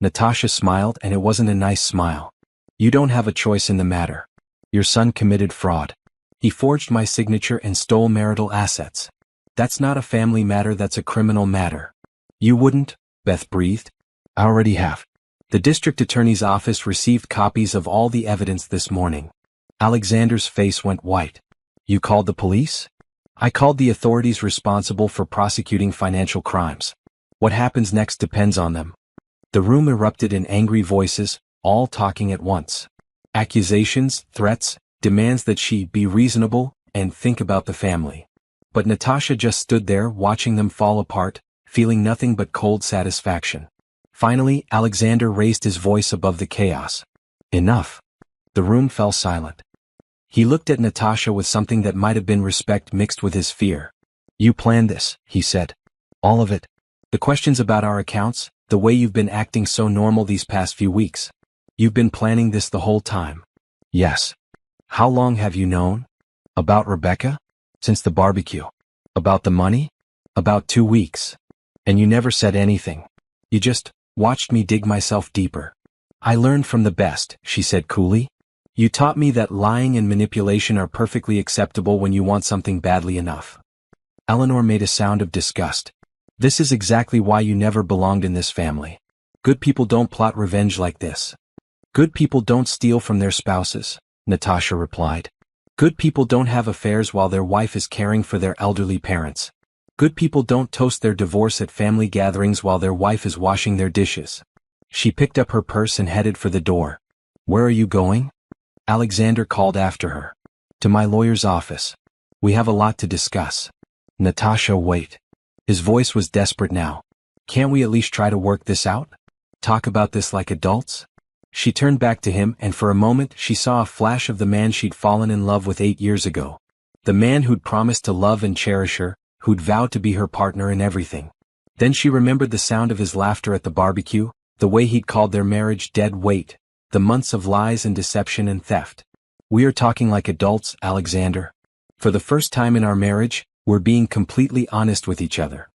Natasha smiled, and it wasn't a nice smile. You don't have a choice in the matter. Your son committed fraud. He forged my signature and stole marital assets. That's not a family matter, that's a criminal matter. You wouldn't, Beth breathed. I already have. The district attorney's office received copies of all the evidence this morning. Alexander's face went white. You called the police? I called the authorities responsible for prosecuting financial crimes. What happens next depends on them. The room erupted in angry voices, all talking at once. Accusations, threats, demands that she be reasonable and think about the family. But Natasha just stood there watching them fall apart, feeling nothing but cold satisfaction. Finally, Alexander raised his voice above the chaos. Enough. The room fell silent. He looked at Natasha with something that might have been respect mixed with his fear. You planned this, he said. All of it. The questions about our accounts, the way you've been acting so normal these past few weeks. You've been planning this the whole time. Yes. How long have you known? About Rebecca? Since the barbecue. About the money? About 2 weeks. And you never said anything. You just watched me dig myself deeper. I learned from the best, she said coolly. You taught me that lying and manipulation are perfectly acceptable when you want something badly enough. Eleanor made a sound of disgust. This is exactly why you never belonged in this family. Good people don't plot revenge like this. Good people don't steal from their spouses, Natasha replied. Good people don't have affairs while their wife is caring for their elderly parents. Good people don't toast their divorce at family gatherings while their wife is washing their dishes. She picked up her purse and headed for the door. Where are you going? Alexander called after her. To my lawyer's office. We have a lot to discuss. Natasha, wait. His voice was desperate now. Can't we at least try to work this out? Talk about this like adults? She turned back to him, and for a moment she saw a flash of the man she'd fallen in love with 8 years ago. The man who'd promised to love and cherish her, who'd vowed to be her partner in everything. Then she remembered the sound of his laughter at the barbecue, the way he'd called their marriage dead weight, the months of lies and deception and theft. We are talking like adults, Alexander. For the first time in our marriage, we're being completely honest with each other.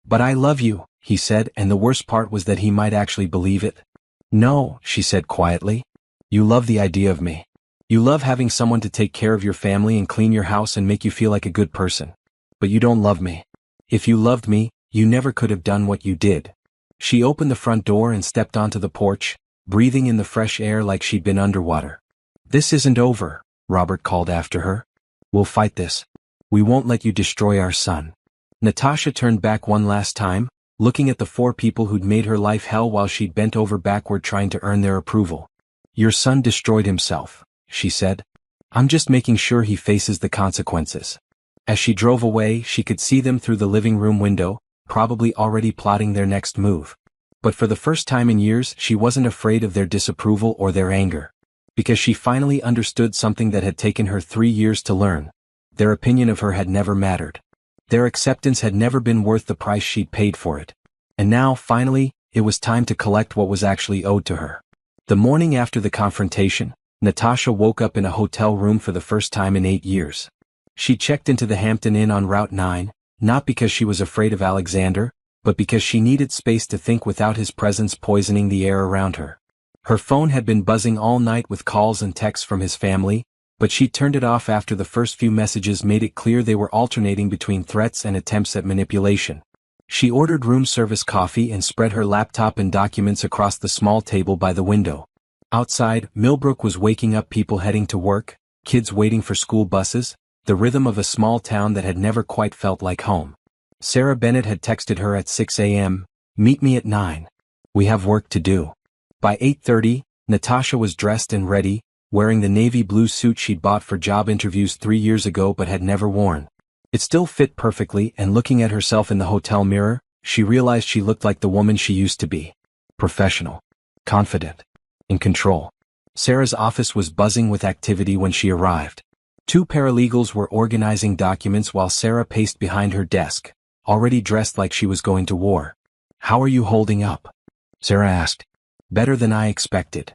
But I love you, he said, and the worst part was that he might actually believe it. No, she said quietly. You love the idea of me. You love having someone to take care of your family and clean your house and make you feel like a good person. But you don't love me. If you loved me, you never could have done what you did. She opened the front door and stepped onto the porch, breathing in the fresh air like she'd been underwater. This isn't over, Robert called after her. We'll fight this. We won't let you destroy our son. Natasha turned back one last time, looking at the 4 people who'd made her life hell while she'd bent over backward trying to earn their approval. Your son destroyed himself, she said. I'm just making sure he faces the consequences. As she drove away, she could see them through the living room window, probably already plotting their next move. But for the first time in years, she wasn't afraid of their disapproval or their anger. Because she finally understood something that had taken her 3 years to learn. Their opinion of her had never mattered. Their acceptance had never been worth the price she'd paid for it. And now, finally, it was time to collect what was actually owed to her. The morning after the confrontation, Natasha woke up in a hotel room for the first time in 8 years. She checked into the Hampton Inn on Route 9, not because she was afraid of Alexander, but because she needed space to think without his presence poisoning the air around her. Her phone had been buzzing all night with calls and texts from his family, but she turned it off after the first few messages made it clear they were alternating between threats and attempts at manipulation. She ordered room service coffee and spread her laptop and documents across the small table by the window. Outside, Millbrook was waking up people heading to work, kids waiting for school buses, the rhythm of a small town that had never quite felt like home. Sarah Bennett had texted her at 6 a.m., "Meet me at 9. We have work to do." By 8:30, Natasha was dressed and ready, wearing the navy blue suit she'd bought for job interviews 3 years ago but had never worn. It still fit perfectly, and looking at herself in the hotel mirror, she realized she looked like the woman she used to be. Professional. Confident. In control. Sarah's office was buzzing with activity when she arrived. 2 paralegals were organizing documents while Sarah paced behind her desk, already dressed like she was going to war. "How are you holding up?" Sarah asked. "Better than I expected."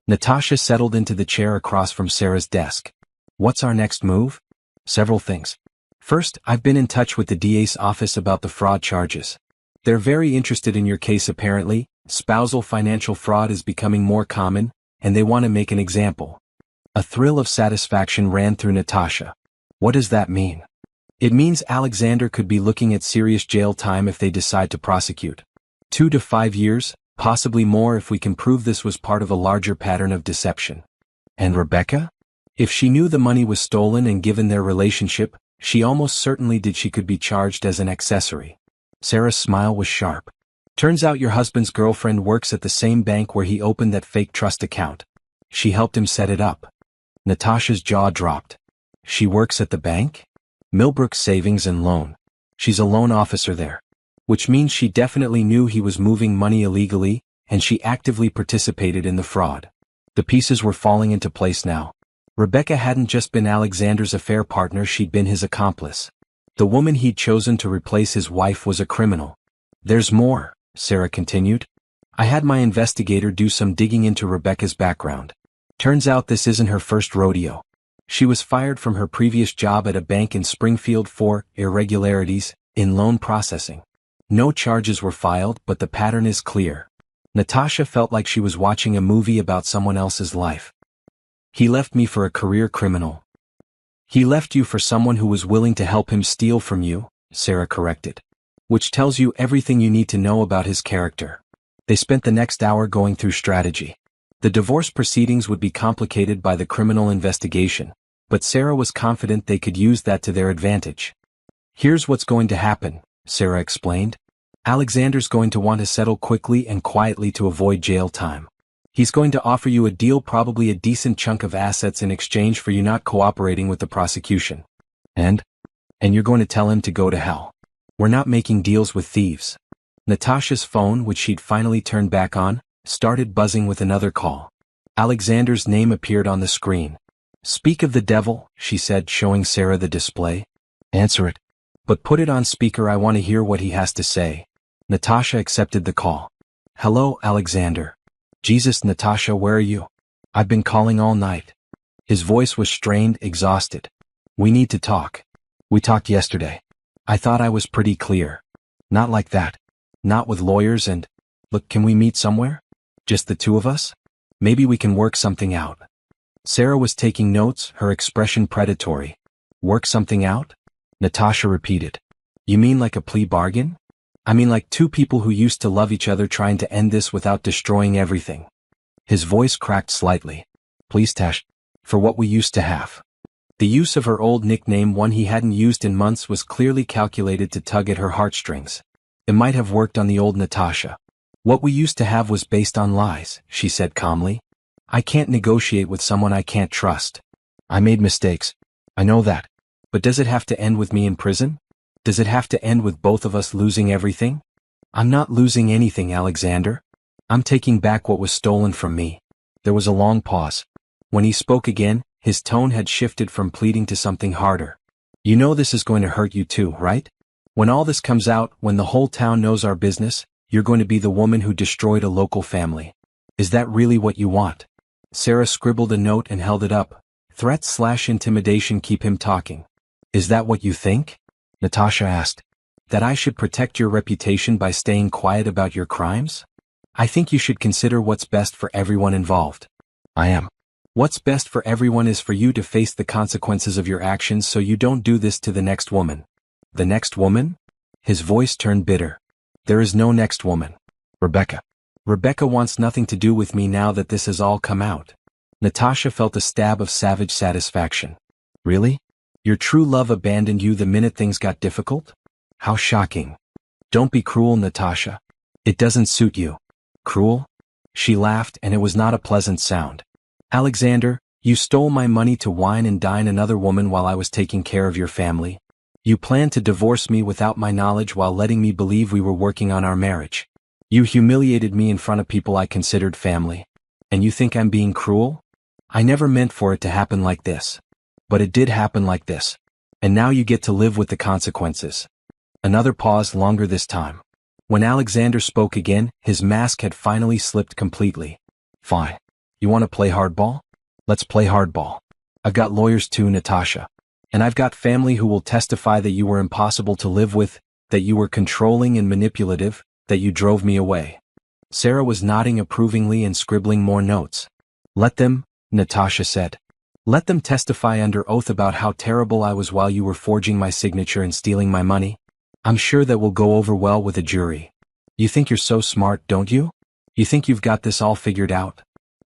Natasha settled into the chair across from Sarah's desk. "What's our next move?" "Several things. First, I've been in touch with the DA's office about the fraud charges. They're very interested in your case apparently. Spousal financial fraud is becoming more common, and they want to make an example." A thrill of satisfaction ran through Natasha. "What does that mean?" "It means Alexander could be looking at serious jail time if they decide to prosecute. 2 to 5 years, possibly more if we can prove this was part of a larger pattern of deception." "And Rebecca?" If she knew the money was stolen and given their relationship, she almost certainly did she could be charged as an accessory. Sarah's smile was sharp. "Turns out your husband's girlfriend works at the same bank where he opened that fake trust account. She helped him set it up." Natasha's jaw dropped. "She works at the bank?" "Millbrook Savings and Loan. She's a loan officer there. Which means she definitely knew he was moving money illegally, and she actively participated in the fraud." The pieces were falling into place now. Rebecca hadn't just been Alexander's affair partner, she'd been his accomplice. The woman he'd chosen to replace his wife was a criminal. "There's more," Sarah continued. "I had my investigator do some digging into Rebecca's background. Turns out this isn't her first rodeo. She was fired from her previous job at a bank in Springfield for irregularities in loan processing. No charges were filed, but the pattern is clear." Natasha felt like she was watching a movie about someone else's life. "He left me for a career criminal. He left you for someone who was willing to help him steal from you," Sarah corrected. Which tells you everything you need to know about his character. They spent the next hour going through strategy. The divorce proceedings would be complicated by the criminal investigation, but Sarah was confident they could use that to their advantage. Here's what's going to happen, Sarah explained. Alexander's going to want to settle quickly and quietly to avoid jail time. He's going to offer you a deal, probably a decent chunk of assets in exchange for you not cooperating with the prosecution. And you're going to tell him to go to hell. We're not making deals with thieves. Natasha's phone, which she'd finally turned back on, started buzzing with another call. Alexander's name appeared on the screen. Speak of the devil, she said, showing Sarah the display. Answer it. But put it on speaker, I want to hear what he has to say. Natasha accepted the call. Hello, Alexander. Jesus, Natasha, where are you? I've been calling all night. His voice was strained, exhausted. We need to talk. We talked yesterday. I thought I was pretty clear. Not like that. Not with lawyers and... Look, can we meet somewhere? Just the two of us? Maybe we can work something out. Sarah was taking notes, her expression predatory. Work something out? Natasha repeated. You mean like a plea bargain? I mean like two people who used to love each other trying to end this without destroying everything. His voice cracked slightly. Please, Tash. For what we used to have. The use of her old nickname, one he hadn't used in months, was clearly calculated to tug at her heartstrings. It might have worked on the old Natasha. What we used to have was based on lies, she said calmly. I can't negotiate with someone I can't trust. I made mistakes. I know that. But does it have to end with me in prison? Does it have to end with both of us losing everything? I'm not losing anything, Alexander. I'm taking back what was stolen from me. There was a long pause. When he spoke again, his tone had shifted from pleading to something harder. You know this is going to hurt you too, right? When all this comes out, when the whole town knows our business, you're going to be the woman who destroyed a local family. Is that really what you want? Sarah scribbled a note and held it up. Threats/intimidation keep him talking. Is that what you think? Natasha asked. That I should protect your reputation by staying quiet about your crimes? I think you should consider what's best for everyone involved. I am. What's best for everyone is for you to face the consequences of your actions so you don't do this to the next woman. The next woman? His voice turned bitter. There is no next woman. Rebecca. Rebecca wants nothing to do with me now that this has all come out. Natasha felt a stab of savage satisfaction. Really? Your true love abandoned you the minute things got difficult? How shocking. Don't be cruel, Natasha. It doesn't suit you. Cruel? She laughed, and it was not a pleasant sound. Alexander, you stole my money to wine and dine another woman while I was taking care of your family. You planned to divorce me without my knowledge while letting me believe we were working on our marriage. You humiliated me in front of people I considered family. And you think I'm being cruel? I never meant for it to happen like this. But it did happen like this. And now you get to live with the consequences. Another pause, longer this time. When Alexander spoke again, his mask had finally slipped completely. Fine. You want to play hardball? Let's play hardball. I've got lawyers too, Natasha. And I've got family who will testify that you were impossible to live with, that you were controlling and manipulative, that you drove me away. Sarah was nodding approvingly and scribbling more notes. Let them, Natasha said. Let them testify under oath about how terrible I was while you were forging my signature and stealing my money. I'm sure that will go over well with a jury. You think you're so smart, don't you? You think you've got this all figured out?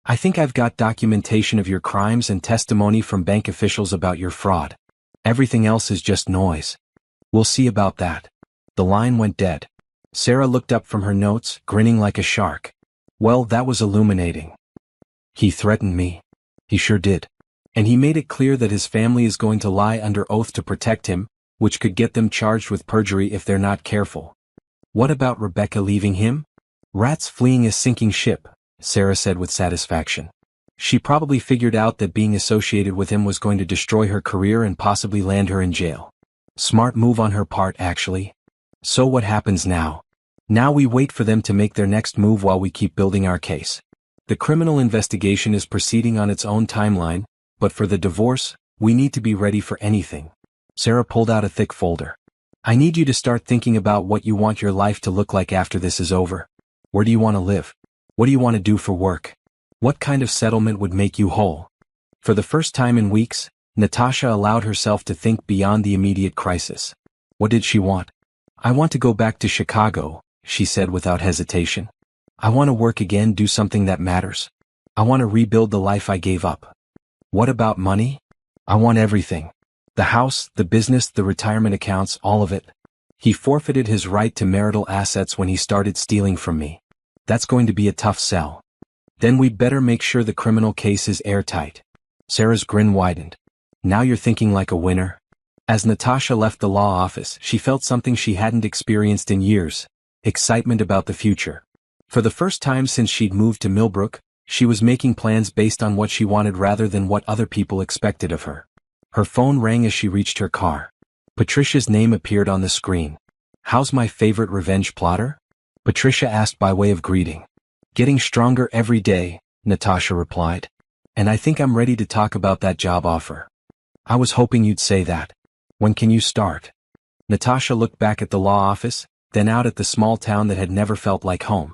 I think I've got documentation of your crimes and testimony from bank officials about your fraud. Everything else is just noise. We'll see about that. The line went dead. Sarah looked up from her notes, grinning like a shark. Well, that was illuminating. He threatened me. He sure did. And he made it clear that his family is going to lie under oath to protect him, which could get them charged with perjury if they're not careful. What about Rebecca leaving him? Rats fleeing a sinking ship, Sarah said with satisfaction. She probably figured out that being associated with him was going to destroy her career and possibly land her in jail. Smart move on her part, actually. So what happens now? Now we wait for them to make their next move while we keep building our case. The criminal investigation is proceeding on its own timeline, but for the divorce, we need to be ready for anything. Sarah pulled out a thick folder. I need you to start thinking about what you want your life to look like after this is over. Where do you want to live? What do you want to do for work? What kind of settlement would make you whole? For the first time in weeks, Natasha allowed herself to think beyond the immediate crisis. What did she want? I want to go back to Chicago, she said without hesitation. I want to work again, do something that matters. I want to rebuild the life I gave up. What about money? I want everything. The house, the business, the retirement accounts, all of it. He forfeited his right to marital assets when he started stealing from me. That's going to be a tough sell. Then we better make sure the criminal case is airtight. Sarah's grin widened. Now you're thinking like a winner. As Natasha left the law office, she felt something she hadn't experienced in years: excitement about the future. For the first time since she'd moved to Millbrook, she was making plans based on what she wanted rather than what other people expected of her. Her phone rang as she reached her car. Patricia's name appeared on the screen. "How's my favorite revenge plotter?" Patricia asked by way of greeting. "Getting stronger every day," Natasha replied. "And I think I'm ready to talk about that job offer." "I was hoping you'd say that. When can you start?" Natasha looked back at the law office, then out at the small town that had never felt like home.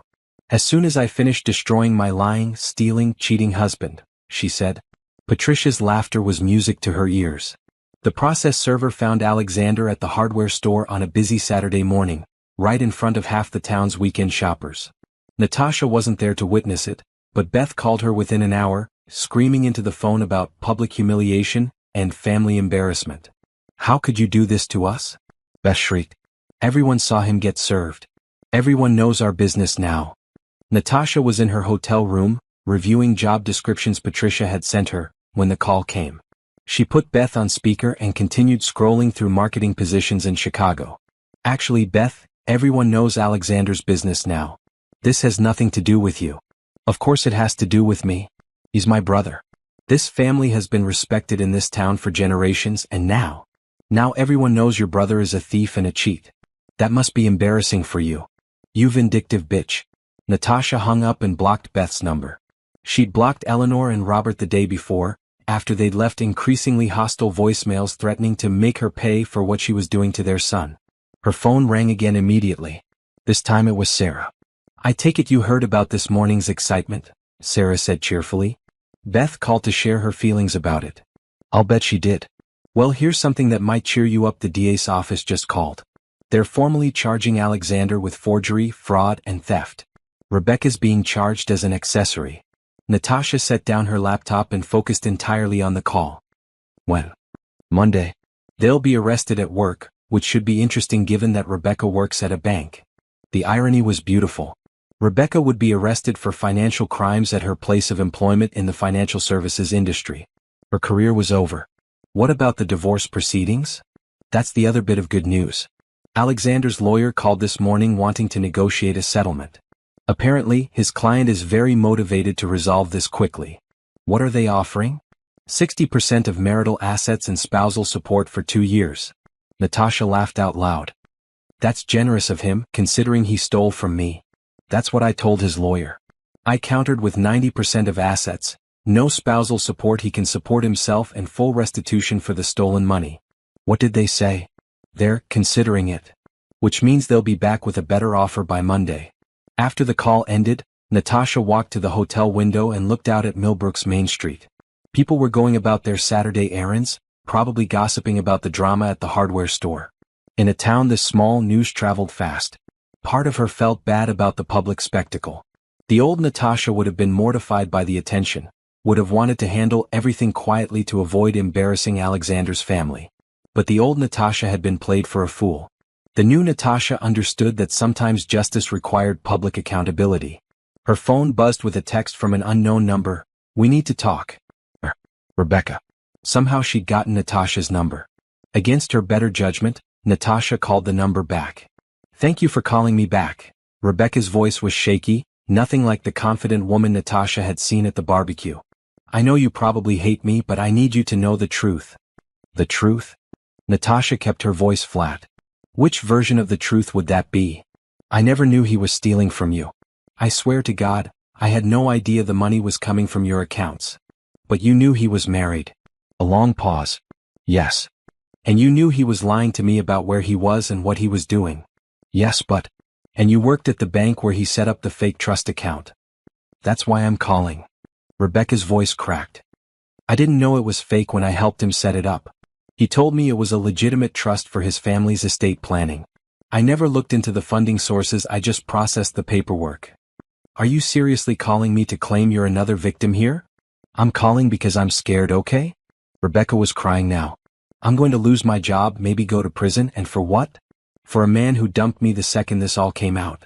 "As soon as I finish destroying my lying, stealing, cheating husband," she said. Patricia's laughter was music to her ears. The process server found Alexander at the hardware store on a busy Saturday morning, right in front of half the town's weekend shoppers. Natasha wasn't there to witness it, but Beth called her within an hour, screaming into the phone about public humiliation and family embarrassment. "How could you do this to us?" Beth shrieked. "Everyone saw him get served. Everyone knows our business now." Natasha was in her hotel room, reviewing job descriptions Patricia had sent her, when the call came. She put Beth on speaker and continued scrolling through marketing positions in Chicago. "Actually, Beth, everyone knows Alexander's business now. This has nothing to do with you." "Of course it has to do with me. He's my brother. This family has been respected in this town for generations, and now everyone knows your brother is a thief and a cheat. That must be embarrassing for you. You vindictive bitch." Natasha hung up and blocked Beth's number. She'd blocked Eleanor and Robert the day before, after they'd left increasingly hostile voicemails threatening to make her pay for what she was doing to their son. Her phone rang again immediately. This time it was Sarah. "I take it you heard about this morning's excitement," Sarah said cheerfully. Beth called to share her feelings about it. "I'll bet she did. Well, here's something that might cheer you up. The DA's office just called. They're formally charging Alexander with forgery, fraud, and theft. Rebecca's being charged as an accessory." Natasha set down her laptop and focused entirely on the call. "When?" "Monday. They'll be arrested at work, which should be interesting given that Rebecca works at a bank." The irony was beautiful. Rebecca would be arrested for financial crimes at her place of employment in the financial services industry. Her career was over. What about the divorce proceedings? That's the other bit of good news. Alexander's lawyer called this morning wanting to negotiate a settlement. Apparently, his client is very motivated to resolve this quickly. What are they offering? 60% of marital assets and spousal support for 2 years. Natasha laughed out loud. "That's generous of him, considering he stole from me." "That's what I told his lawyer. I countered with 90% of assets, no spousal support, he can support himself, and full restitution for the stolen money." "What did they say?" "They're considering it. Which means they'll be back with a better offer by Monday." After the call ended, Natasha walked to the hotel window and looked out at Millbrook's Main Street. People were going about their Saturday errands, probably gossiping about the drama at the hardware store. In a town this small, news traveled fast. Part of her felt bad about the public spectacle. The old Natasha would have been mortified by the attention, would have wanted to handle everything quietly to avoid embarrassing Alexander's family. But the old Natasha had been played for a fool. The new Natasha understood that sometimes justice required public accountability. Her phone buzzed with a text from an unknown number. "We need to talk." Rebecca. Somehow she'd gotten Natasha's number. Against her better judgment, Natasha called the number back. "Thank you for calling me back." Rebecca's voice was shaky, nothing like the confident woman Natasha had seen at the barbecue. "I know you probably hate me, but I need you to know the truth." "The truth?" Natasha kept her voice flat. "Which version of the truth would that be?" "I never knew he was stealing from you. I swear to God, I had no idea the money was coming from your accounts." "But you knew he was married." A long pause. "Yes." "And you knew he was lying to me about where he was and what he was doing." "Yes, but..." "And you worked at the bank where he set up the fake trust account." "That's why I'm calling." Rebecca's voice cracked. "I didn't know it was fake when I helped him set it up. He told me it was a legitimate trust for his family's estate planning. I never looked into the funding sources, I just processed the paperwork. Are you seriously calling me to claim you're another victim here? I'm calling because I'm scared, okay? Rebecca was crying now. I'm going to lose my job, maybe go to prison, and for what? For a man who dumped me the second this all came out.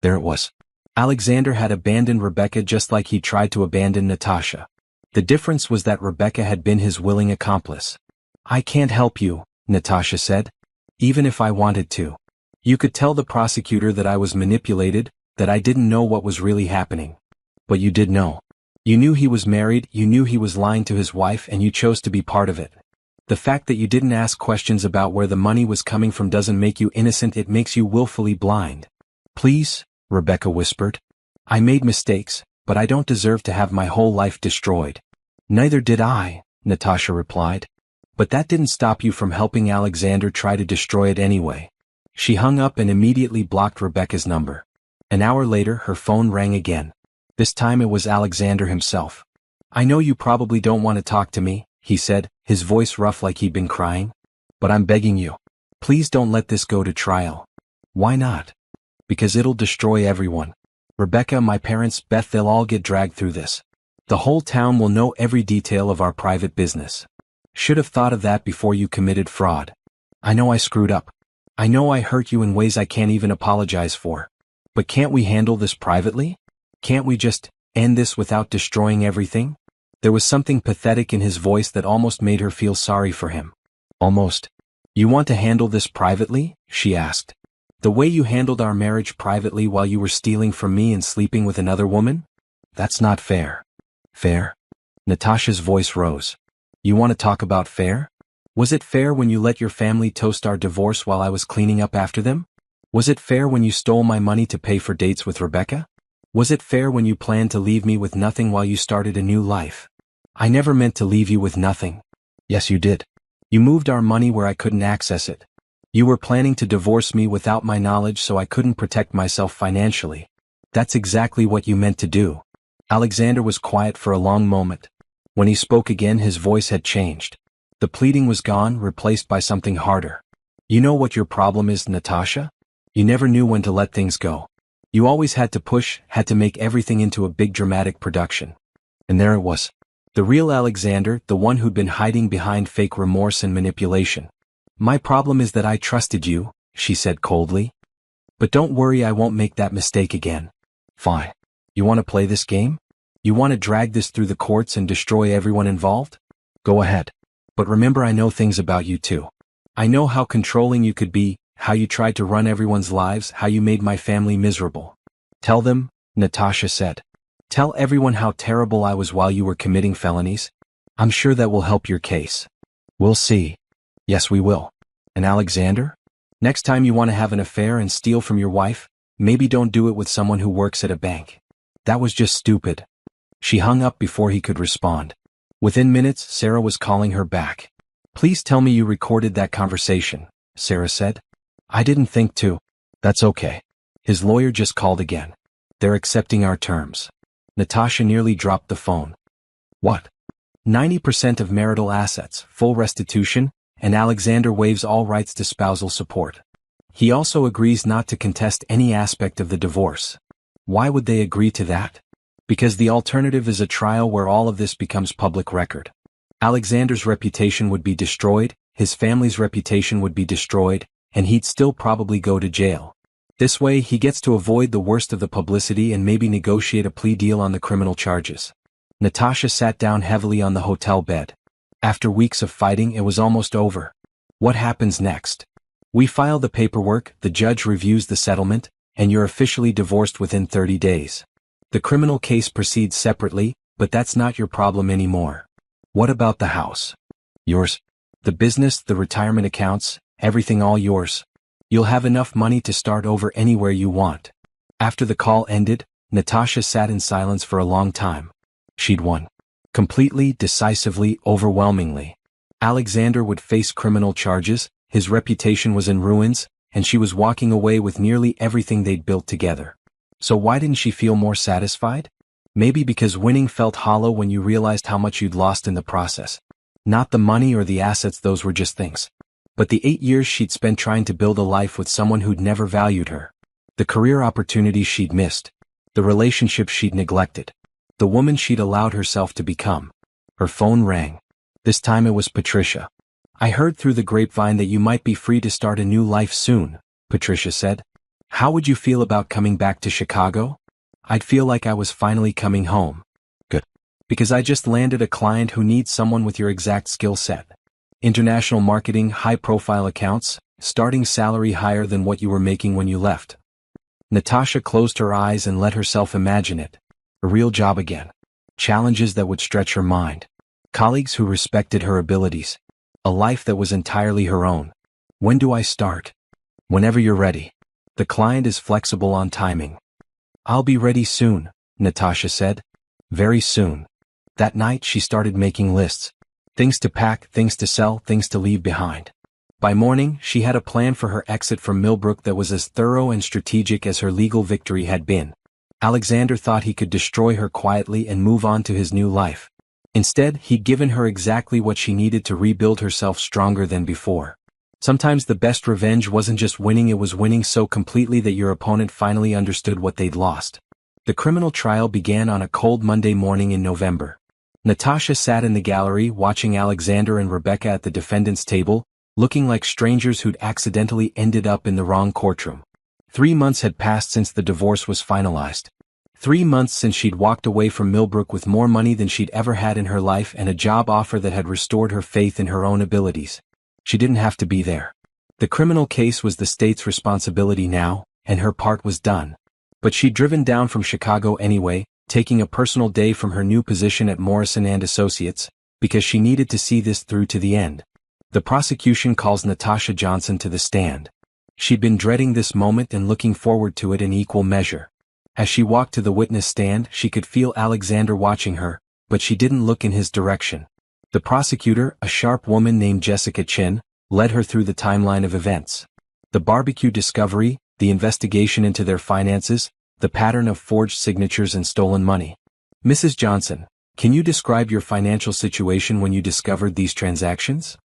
There it was. Alexander had abandoned Rebecca just like he tried to abandon Natasha. The difference was that Rebecca had been his willing accomplice. I can't help you, Natasha said. Even if I wanted to. You could tell the prosecutor that I was manipulated, that I didn't know what was really happening. But you did know. You knew he was married, you knew he was lying to his wife, and you chose to be part of it. The fact that you didn't ask questions about where the money was coming from doesn't make you innocent, it makes you willfully blind. Please, Rebecca whispered. I made mistakes, but I don't deserve to have my whole life destroyed. Neither did I, Natasha replied. But that didn't stop you from helping Alexander try to destroy it anyway. She hung up and immediately blocked Rebecca's number. An hour later, her phone rang again. This time it was Alexander himself. I know you probably don't want to talk to me, he said, his voice rough like he'd been crying. But I'm begging you. Please don't let this go to trial. Why not? Because it'll destroy everyone. Rebecca, my parents, Beth, they'll all get dragged through this. The whole town will know every detail of our private business. Should have thought of that before you committed fraud. I know I screwed up. I know I hurt you in ways I can't even apologize for. But can't we handle this privately? Can't we just end this without destroying everything? There was something pathetic in his voice that almost made her feel sorry for him. Almost. You want to handle this privately? She asked. The way you handled our marriage privately while you were stealing from me and sleeping with another woman? That's not fair. Fair? Natasha's voice rose. You want to talk about fair? Was it fair when you let your family toast our divorce while I was cleaning up after them? Was it fair when you stole my money to pay for dates with Rebecca? Was it fair when you planned to leave me with nothing while you started a new life? I never meant to leave you with nothing. Yes, you did. You moved our money where I couldn't access it. You were planning to divorce me without my knowledge so I couldn't protect myself financially. That's exactly what you meant to do. Alexander was quiet for a long moment. When he spoke again, his voice had changed. The pleading was gone, replaced by something harder. You know what your problem is, Natasha? You never knew when to let things go. You always had to push, had to make everything into a big dramatic production. And there it was. The real Alexander, the one who'd been hiding behind fake remorse and manipulation. My problem is that I trusted you, she said coldly. But don't worry, I won't make that mistake again. Fine. You want to play this game? You want to drag this through the courts and destroy everyone involved? Go ahead. But remember, I know things about you too. I know how controlling you could be, how you tried to run everyone's lives, how you made my family miserable. Tell them, Natasha said. Tell everyone how terrible I was while you were committing felonies. I'm sure that will help your case. We'll see. Yes, we will. And Alexander? Next time you want to have an affair and steal from your wife, maybe don't do it with someone who works at a bank. That was just stupid. She hung up before he could respond. Within minutes, Sarah was calling her back. Please tell me you recorded that conversation, Sarah said. I didn't think to. That's okay. His lawyer just called again. They're accepting our terms. Natasha nearly dropped the phone. What? 90% of marital assets, full restitution, and Alexander waives all rights to spousal support. He also agrees not to contest any aspect of the divorce. Why would they agree to that? Because the alternative is a trial where all of this becomes public record. Alexander's reputation would be destroyed, his family's reputation would be destroyed, and he'd still probably go to jail. This way, he gets to avoid the worst of the publicity and maybe negotiate a plea deal on the criminal charges. Natasha sat down heavily on the hotel bed. After weeks of fighting, it was almost over. What happens next? We file the paperwork, the judge reviews the settlement, and you're officially divorced within 30 days. The criminal case proceeds separately, but that's not your problem anymore. What about the house? Yours. The business, the retirement accounts, everything all yours. You'll have enough money to start over anywhere you want. After the call ended, Natasha sat in silence for a long time. She'd won. Completely, decisively, overwhelmingly. Alexander would face criminal charges, his reputation was in ruins, and she was walking away with nearly everything they'd built together. So why didn't she feel more satisfied? Maybe because winning felt hollow when you realized how much you'd lost in the process. Not the money or the assets, those were just things. But the 8 years she'd spent trying to build a life with someone who'd never valued her. The career opportunities she'd missed. The relationships she'd neglected. The woman she'd allowed herself to become. Her phone rang. This time it was Patricia. "I heard through the grapevine that you might be free to start a new life soon," Patricia said. "How would you feel about coming back to Chicago?" "I'd feel like I was finally coming home." "Good. Because I just landed a client who needs someone with your exact skill set. International marketing, high-profile accounts, starting salary higher than what you were making when you left." Natasha closed her eyes and let herself imagine it. A real job again. Challenges that would stretch her mind. Colleagues who respected her abilities. A life that was entirely her own. "When do I start?" "Whenever you're ready. The client is flexible on timing." "I'll be ready soon," Natasha said. Very soon. That night she started making lists. Things to pack, things to sell, things to leave behind. By morning, she had a plan for her exit from Millbrook that was as thorough and strategic as her legal victory had been. Alexander thought he could destroy her quietly and move on to his new life. Instead, he'd given her exactly what she needed to rebuild herself stronger than before. Sometimes the best revenge wasn't just winning, it was winning so completely that your opponent finally understood what they'd lost. The criminal trial began on a cold Monday morning in November. Natasha sat in the gallery watching Alexander and Rebecca at the defendant's table, looking like strangers who'd accidentally ended up in the wrong courtroom. 3 months had passed since the divorce was finalized. 3 months since she'd walked away from Millbrook with more money than she'd ever had in her life and a job offer that had restored her faith in her own abilities. She didn't have to be there. The criminal case was the state's responsibility now, and her part was done. But she'd driven down from Chicago anyway, taking a personal day from her new position at Morrison & Associates, because she needed to see this through to the end. The prosecution calls Natasha Johnson to the stand. She'd been dreading this moment and looking forward to it in equal measure. As she walked to the witness stand, she could feel Alexander watching her, but she didn't look in his direction. The prosecutor, a sharp woman named Jessica Chin, led her through the timeline of events. The barbecue discovery, the investigation into their finances, the pattern of forged signatures and stolen money. "Mrs. Johnson, can you describe your financial situation when you discovered these transactions?"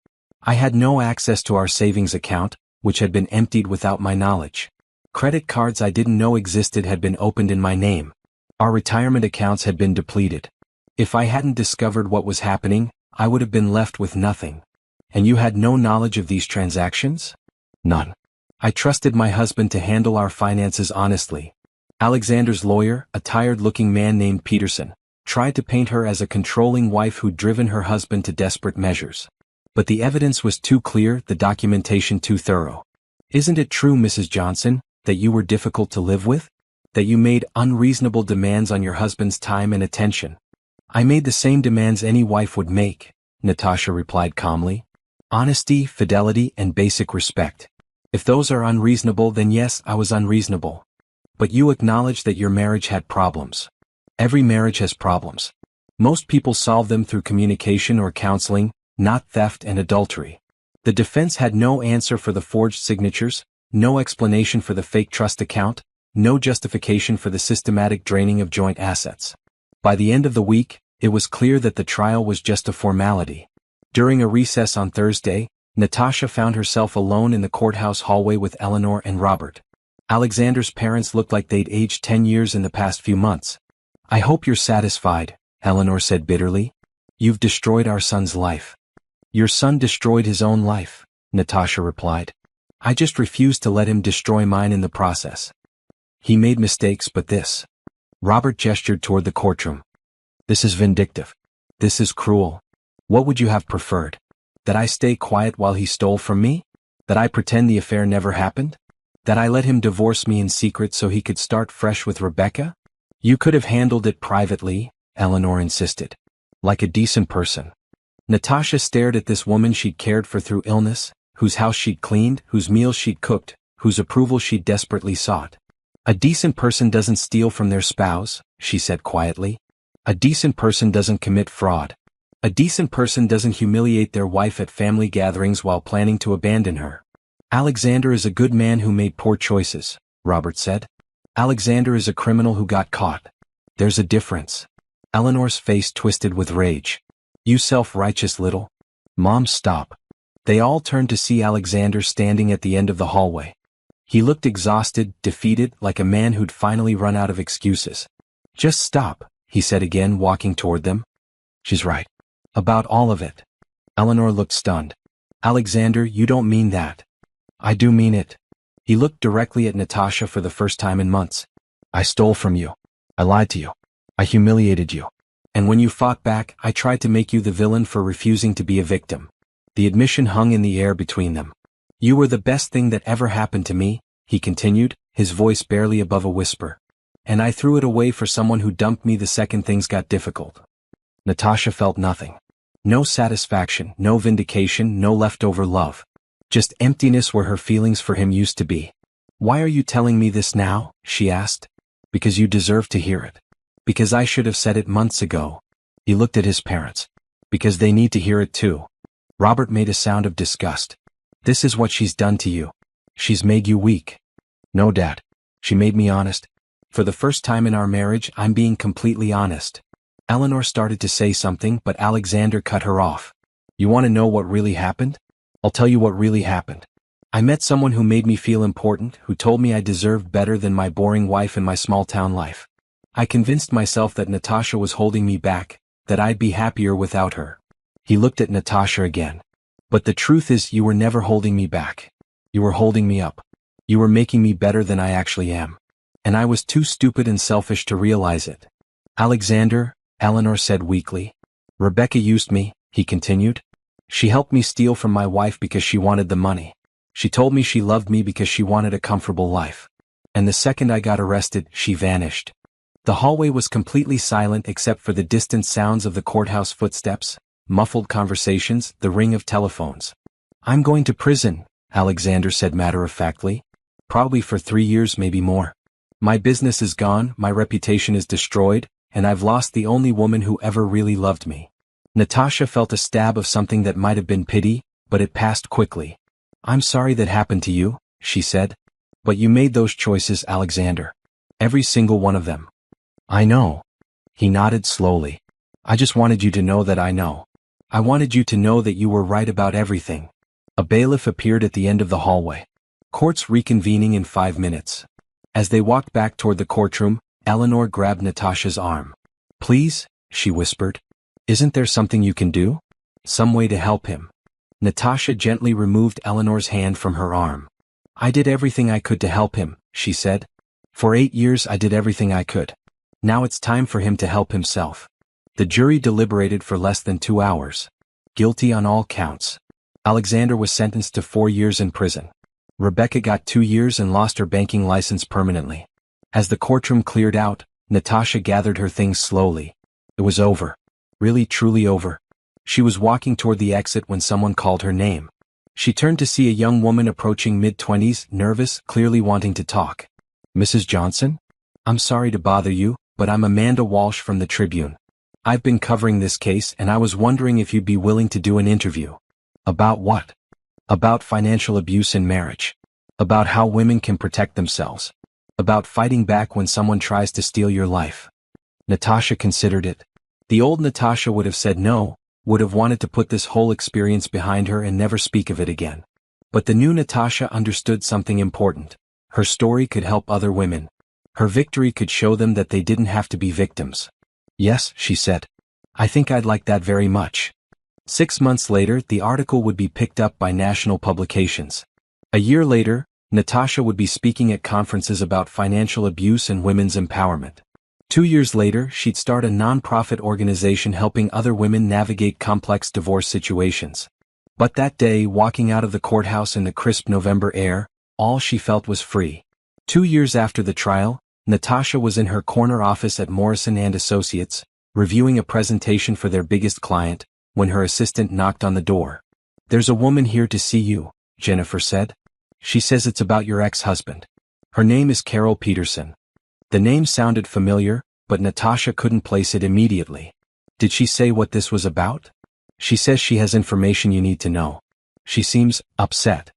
"I had no access to our savings account, which had been emptied without my knowledge. Credit cards I didn't know existed had been opened in my name. Our retirement accounts had been depleted. If I hadn't discovered what was happening, I would have been left with nothing." "And you had no knowledge of these transactions?" "None. I trusted my husband to handle our finances honestly." Alexander's lawyer, a tired-looking man named Peterson, tried to paint her as a controlling wife who'd driven her husband to desperate measures. But the evidence was too clear, the documentation too thorough. "Isn't it true, Mrs. Johnson, that you were difficult to live with? That you made unreasonable demands on your husband's time and attention?" "I made the same demands any wife would make," Natasha replied calmly. "Honesty, fidelity, and basic respect. If those are unreasonable, then yes, I was unreasonable. But you acknowledge that your marriage had problems. Every marriage has problems. Most people solve them through communication or counseling, not theft and adultery." The defense had no answer for the forged signatures, no explanation for the fake trust account, no justification for the systematic draining of joint assets. By the end of the week, it was clear that the trial was just a formality. During a recess on Thursday, Natasha found herself alone in the courthouse hallway with Eleanor and Robert. Alexander's parents looked like they'd aged 10 years in the past few months. "I hope you're satisfied," Eleanor said bitterly. "You've destroyed our son's life." "Your son destroyed his own life," Natasha replied. "I just refused to let him destroy mine in the process. He made mistakes, but this." Robert gestured toward the courtroom. "This is vindictive. This is cruel. What would you have preferred? That I stay quiet while he stole from me? That I pretend the affair never happened? That I let him divorce me in secret so he could start fresh with Rebecca?" "You could have handled it privately," Eleanor insisted. "Like a decent person." Natasha stared at this woman she'd cared for through illness, whose house she'd cleaned, whose meals she'd cooked, whose approval she'd desperately sought. "A decent person doesn't steal from their spouse," she said quietly. "A decent person doesn't commit fraud. A decent person doesn't humiliate their wife at family gatherings while planning to abandon her." "Alexander is a good man who made poor choices," Robert said. "Alexander is a criminal who got caught. There's a difference." Eleanor's face twisted with rage. "You self-righteous little..." Mom, stop. They all turned to see Alexander standing at the end of the hallway. He looked exhausted, defeated, like a man who'd finally run out of excuses. Just stop, he said again, walking toward them. She's right. About all of it. Eleanor looked stunned. Alexander, you don't mean that. I do mean it. He looked directly at Natasha for the first time in months. I stole from you. I lied to you. I humiliated you. And when you fought back, I tried to make you the villain for refusing to be a victim. The admission hung in the air between them. You were the best thing that ever happened to me, he continued, his voice barely above a whisper. And I threw it away for someone who dumped me the second things got difficult. Natasha felt nothing. No satisfaction, no vindication, no leftover love. Just emptiness where her feelings for him used to be. Why are you telling me this now? She asked. Because you deserve to hear it. Because I should have said it months ago. He looked at his parents. Because they need to hear it too. Robert made a sound of disgust. This is what she's done to you. She's made you weak. No, Dad. She made me honest. For the first time in our marriage, I'm being completely honest. Eleanor started to say something, but Alexander cut her off. You want to know what really happened? I'll tell you what really happened. I met someone who made me feel important, who told me I deserved better than my boring wife and my small-town life. I convinced myself that Natasha was holding me back, that I'd be happier without her. He looked at Natasha again. But the truth is, you were never holding me back. You were holding me up. You were making me better than I actually am. And I was too stupid and selfish to realize it. Alexander, Eleanor said weakly. Rebecca used me, he continued. She helped me steal from my wife because she wanted the money. She told me she loved me because she wanted a comfortable life. And the second I got arrested, she vanished. The hallway was completely silent except for the distant sounds of the courthouse footsteps, muffled conversations, the ring of telephones. I'm going to prison, Alexander said matter-of-factly. Probably for 3 years, maybe more. My business is gone, my reputation is destroyed, and I've lost the only woman who ever really loved me. Natasha felt a stab of something that might have been pity, but it passed quickly. I'm sorry that happened to you, she said. But you made those choices, Alexander. Every single one of them. I know. He nodded slowly. I just wanted you to know that I know. I wanted you to know that you were right about everything. A bailiff appeared at the end of the hallway. Court's reconvening in 5 minutes. As they walked back toward the courtroom, Eleanor grabbed Natasha's arm. Please, she whispered. Isn't there something you can do? Some way to help him? Natasha gently removed Eleanor's hand from her arm. I did everything I could to help him, she said. For 8 years I did everything I could. Now it's time for him to help himself. The jury deliberated for less than 2 hours. Guilty on all counts. Alexander was sentenced to 4 years in prison. Rebecca got 2 years and lost her banking license permanently. As the courtroom cleared out, Natasha gathered her things slowly. It was over. Really truly over. She was walking toward the exit when someone called her name. She turned to see a young woman approaching mid-20s, nervous, clearly wanting to talk. Mrs. Johnson? I'm sorry to bother you, but I'm Amanda Walsh from the Tribune. I've been covering this case and I was wondering if you'd be willing to do an interview. About what? About financial abuse in marriage. About how women can protect themselves. About fighting back when someone tries to steal your life. Natasha considered it. The old Natasha would have said no, would have wanted to put this whole experience behind her and never speak of it again. But the new Natasha understood something important. Her story could help other women. Her victory could show them that they didn't have to be victims. Yes, she said. I think I'd like that very much. 6 months later, the article would be picked up by national publications. A year later, Natasha would be speaking at conferences about financial abuse and women's empowerment. 2 years later, she'd start a non-profit organization helping other women navigate complex divorce situations. But that day, walking out of the courthouse in the crisp November air, all she felt was free. 2 years after the trial, Natasha was in her corner office at Morrison & Associates, reviewing a presentation for their biggest client, when her assistant knocked on the door. There's a woman here to see you, Jennifer said. She says it's about your ex-husband. Her name is Carol Peterson. The name sounded familiar, but Natasha couldn't place it immediately. Did she say what this was about? She says she has information you need to know. She seems upset.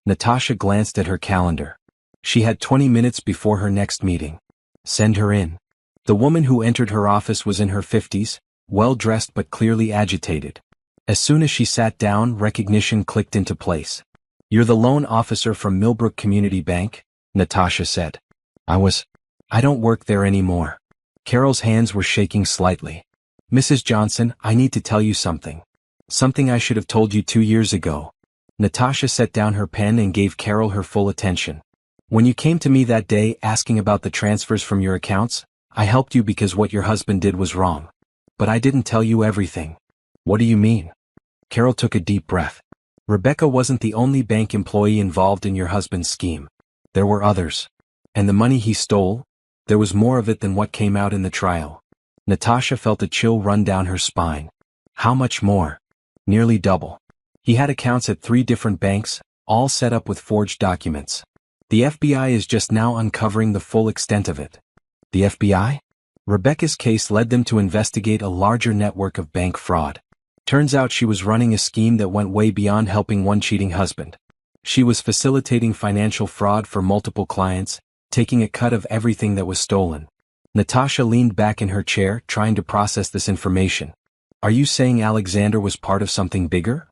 Natasha glanced at her calendar. She had 20 minutes before her next meeting. Send her in. The woman who entered her office was in her 50s, well-dressed but clearly agitated. As soon as she sat down, recognition clicked into place. "You're the loan officer from Millbrook Community Bank?" Natasha said. I don't work there anymore." Carol's hands were shaking slightly. "Mrs. Johnson, I need to tell you something. Something I should have told you 2 years ago." Natasha set down her pen and gave Carol her full attention. "When you came to me that day asking about the transfers from your accounts, I helped you because what your husband did was wrong. But I didn't tell you everything." "What do you mean?" Carol took a deep breath. "Rebecca wasn't the only bank employee involved in your husband's scheme. There were others. And the money he stole? There was more of it than what came out in the trial." Natasha felt a chill run down her spine. "How much more?" "Nearly double. He had accounts at 3 different banks, all set up with forged documents. The FBI is just now uncovering the full extent of it." "The FBI?" "Rebecca's case led them to investigate a larger network of bank fraud. Turns out she was running a scheme that went way beyond helping one cheating husband. She was facilitating financial fraud for multiple clients, taking a cut of everything that was stolen." Natasha leaned back in her chair, trying to process this information. "Are you saying Alexander was part of something bigger?"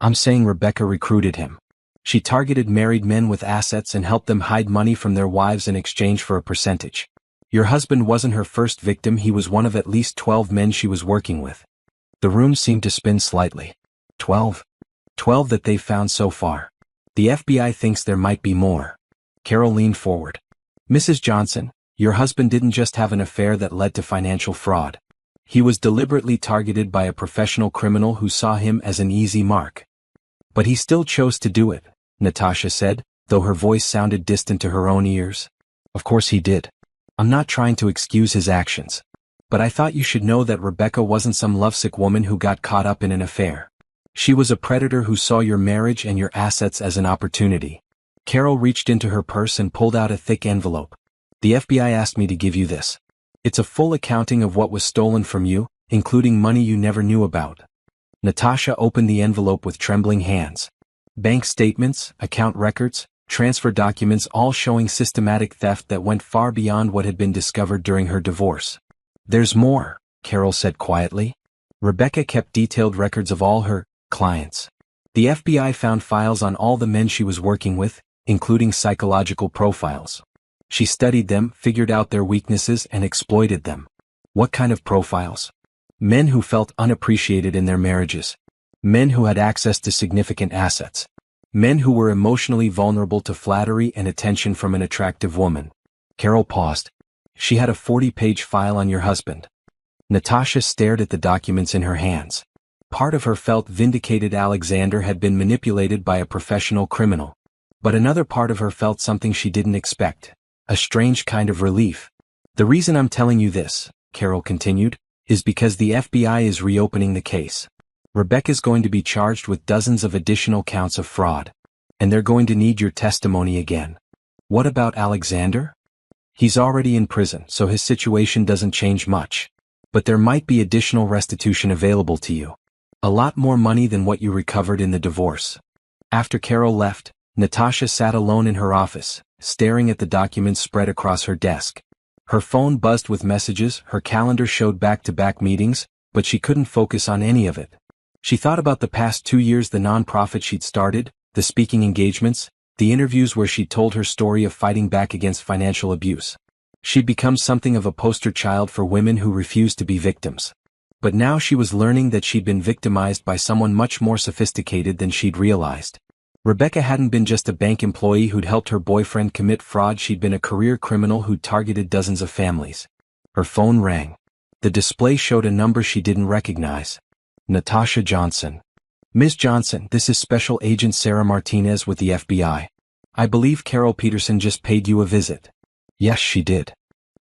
"I'm saying Rebecca recruited him. She targeted married men with assets and helped them hide money from their wives in exchange for a percentage. Your husband wasn't her first victim, he was one of at least 12 men she was working with." The room seemed to spin slightly. 12? 12 that they've found so far. The FBI thinks there might be more. Carol leaned forward. "Mrs. Johnson, your husband didn't just have an affair that led to financial fraud. He was deliberately targeted by a professional criminal who saw him as an easy mark. But he still chose to do it," Natasha said, though her voice sounded distant to her own ears. "Of course he did. I'm not trying to excuse his actions. But I thought you should know that Rebecca wasn't some lovesick woman who got caught up in an affair. She was a predator who saw your marriage and your assets as an opportunity." Carol reached into her purse and pulled out a thick envelope. "The FBI asked me to give you this. It's a full accounting of what was stolen from you, including money you never knew about." Natasha opened the envelope with trembling hands. Bank statements, account records, transfer documents, all showing systematic theft that went far beyond what had been discovered during her divorce. "There's more," Carol said quietly. "Rebecca kept detailed records of all her clients. The FBI found files on all the men she was working with, including psychological profiles. She studied them, figured out their weaknesses, and exploited them." "What kind of profiles?" "Men who felt unappreciated in their marriages. Men who had access to significant assets. Men who were emotionally vulnerable to flattery and attention from an attractive woman." Carol paused. "She had a 40-page file on your husband." Natasha stared at the documents in her hands. Part of her felt vindicated Alexander had been manipulated by a professional criminal. But another part of her felt something she didn't expect. A strange kind of relief. "The reason I'm telling you this," Carol continued, "is because the FBI is reopening the case. Rebecca's going to be charged with dozens of additional counts of fraud. And they're going to need your testimony again." "What about Alexander?" "He's already in prison, so his situation doesn't change much. But there might be additional restitution available to you. A lot more money than what you recovered in the divorce." After Carol left, Natasha sat alone in her office, staring at the documents spread across her desk. Her phone buzzed with messages, her calendar showed back-to-back meetings, but she couldn't focus on any of it. She thought about the past 2 years, the nonprofit she'd started, the speaking engagements, the interviews where she'd told her story of fighting back against financial abuse. She'd become something of a poster child for women who refused to be victims. But now she was learning that she'd been victimized by someone much more sophisticated than she'd realized. Rebecca hadn't been just a bank employee who'd helped her boyfriend commit fraud, she'd been a career criminal who'd targeted dozens of families. Her phone rang. The display showed a number she didn't recognize. Natasha Johnson. "Ms. Johnson, this is Special Agent Sarah Martinez with the FBI. I believe Carol Peterson just paid you a visit." "Yes, she did.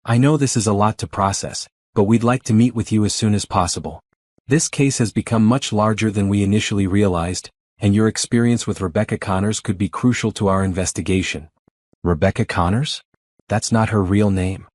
I know this is a lot to process, but we'd like to meet with you as soon as possible. This case has become much larger than we initially realized, and your experience with Rebecca Connors could be crucial to our investigation." "Rebecca Connors? That's not her real name."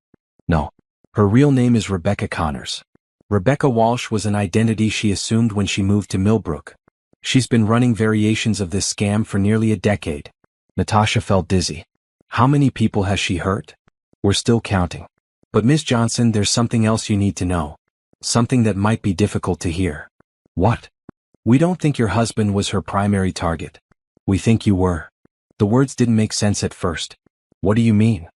"No. Her real name is Rebecca Connors. Rebecca Walsh was an identity she assumed when she moved to Millbrook. She's been running variations of this scam for nearly a decade." Natasha felt dizzy. "How many people has she hurt?" "We're still counting. But Ms. Johnson, there's something else you need to know. Something that might be difficult to hear." "What?" We don't think your husband was her primary target. We think you were. The words didn't make sense at first. What do you mean?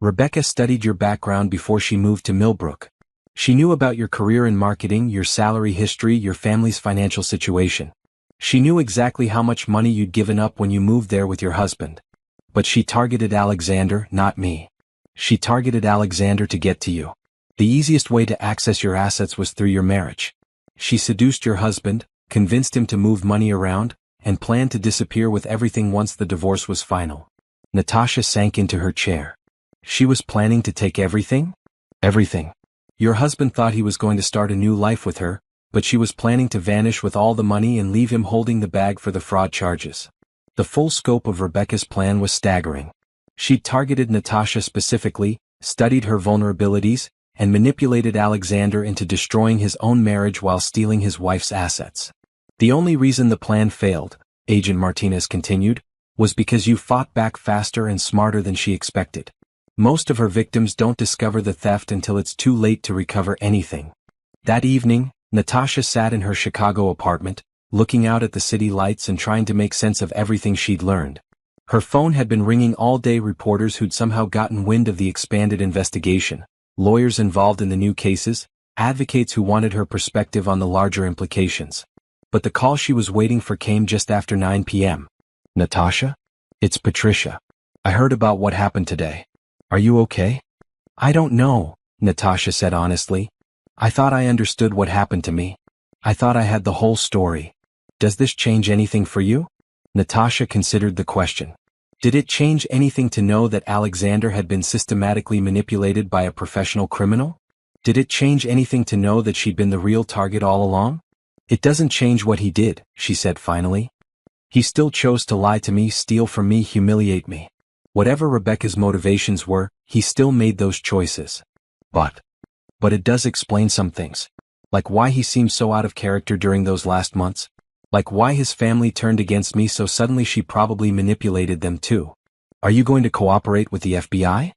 Rebecca studied your background before she moved to Millbrook. She knew about your career in marketing, your salary history, your family's financial situation. She knew exactly how much money you'd given up when you moved there with your husband. But she targeted Alexander, not me. She targeted Alexander to get to you. The easiest way to access your assets was through your marriage. She seduced your husband, convinced him to move money around, and planned to disappear with everything once the divorce was final. Natasha sank into her chair. She was planning to take everything? Everything. Your husband thought he was going to start a new life with her, but she was planning to vanish with all the money and leave him holding the bag for the fraud charges. The full scope of Rebecca's plan was staggering. She'd targeted Natasha specifically, studied her vulnerabilities, and manipulated Alexander into destroying his own marriage while stealing his wife's assets. The only reason the plan failed, Agent Martinez continued, was because you fought back faster and smarter than she expected. Most of her victims don't discover the theft until it's too late to recover anything. That evening, Natasha sat in her Chicago apartment, looking out at the city lights and trying to make sense of everything she'd learned. Her phone had been ringing all day, reporters who'd somehow gotten wind of the expanded investigation, lawyers involved in the new cases, advocates who wanted her perspective on the larger implications. But the call she was waiting for came just after 9 p.m. Natasha? It's Patricia. I heard about what happened today. Are you okay? I don't know, Natasha said honestly. I thought I understood what happened to me. I thought I had the whole story. Does this change anything for you? Natasha considered the question. Did it change anything to know that Alexander had been systematically manipulated by a professional criminal? Did it change anything to know that she'd been the real target all along? It doesn't change what he did, she said finally. He still chose to lie to me, steal from me, humiliate me. Whatever Rebecca's motivations were, he still made those choices. But it does explain some things. Like why he seemed so out of character during those last months. Like why his family turned against me so suddenly. She probably manipulated them too. Are you going to cooperate with the FBI?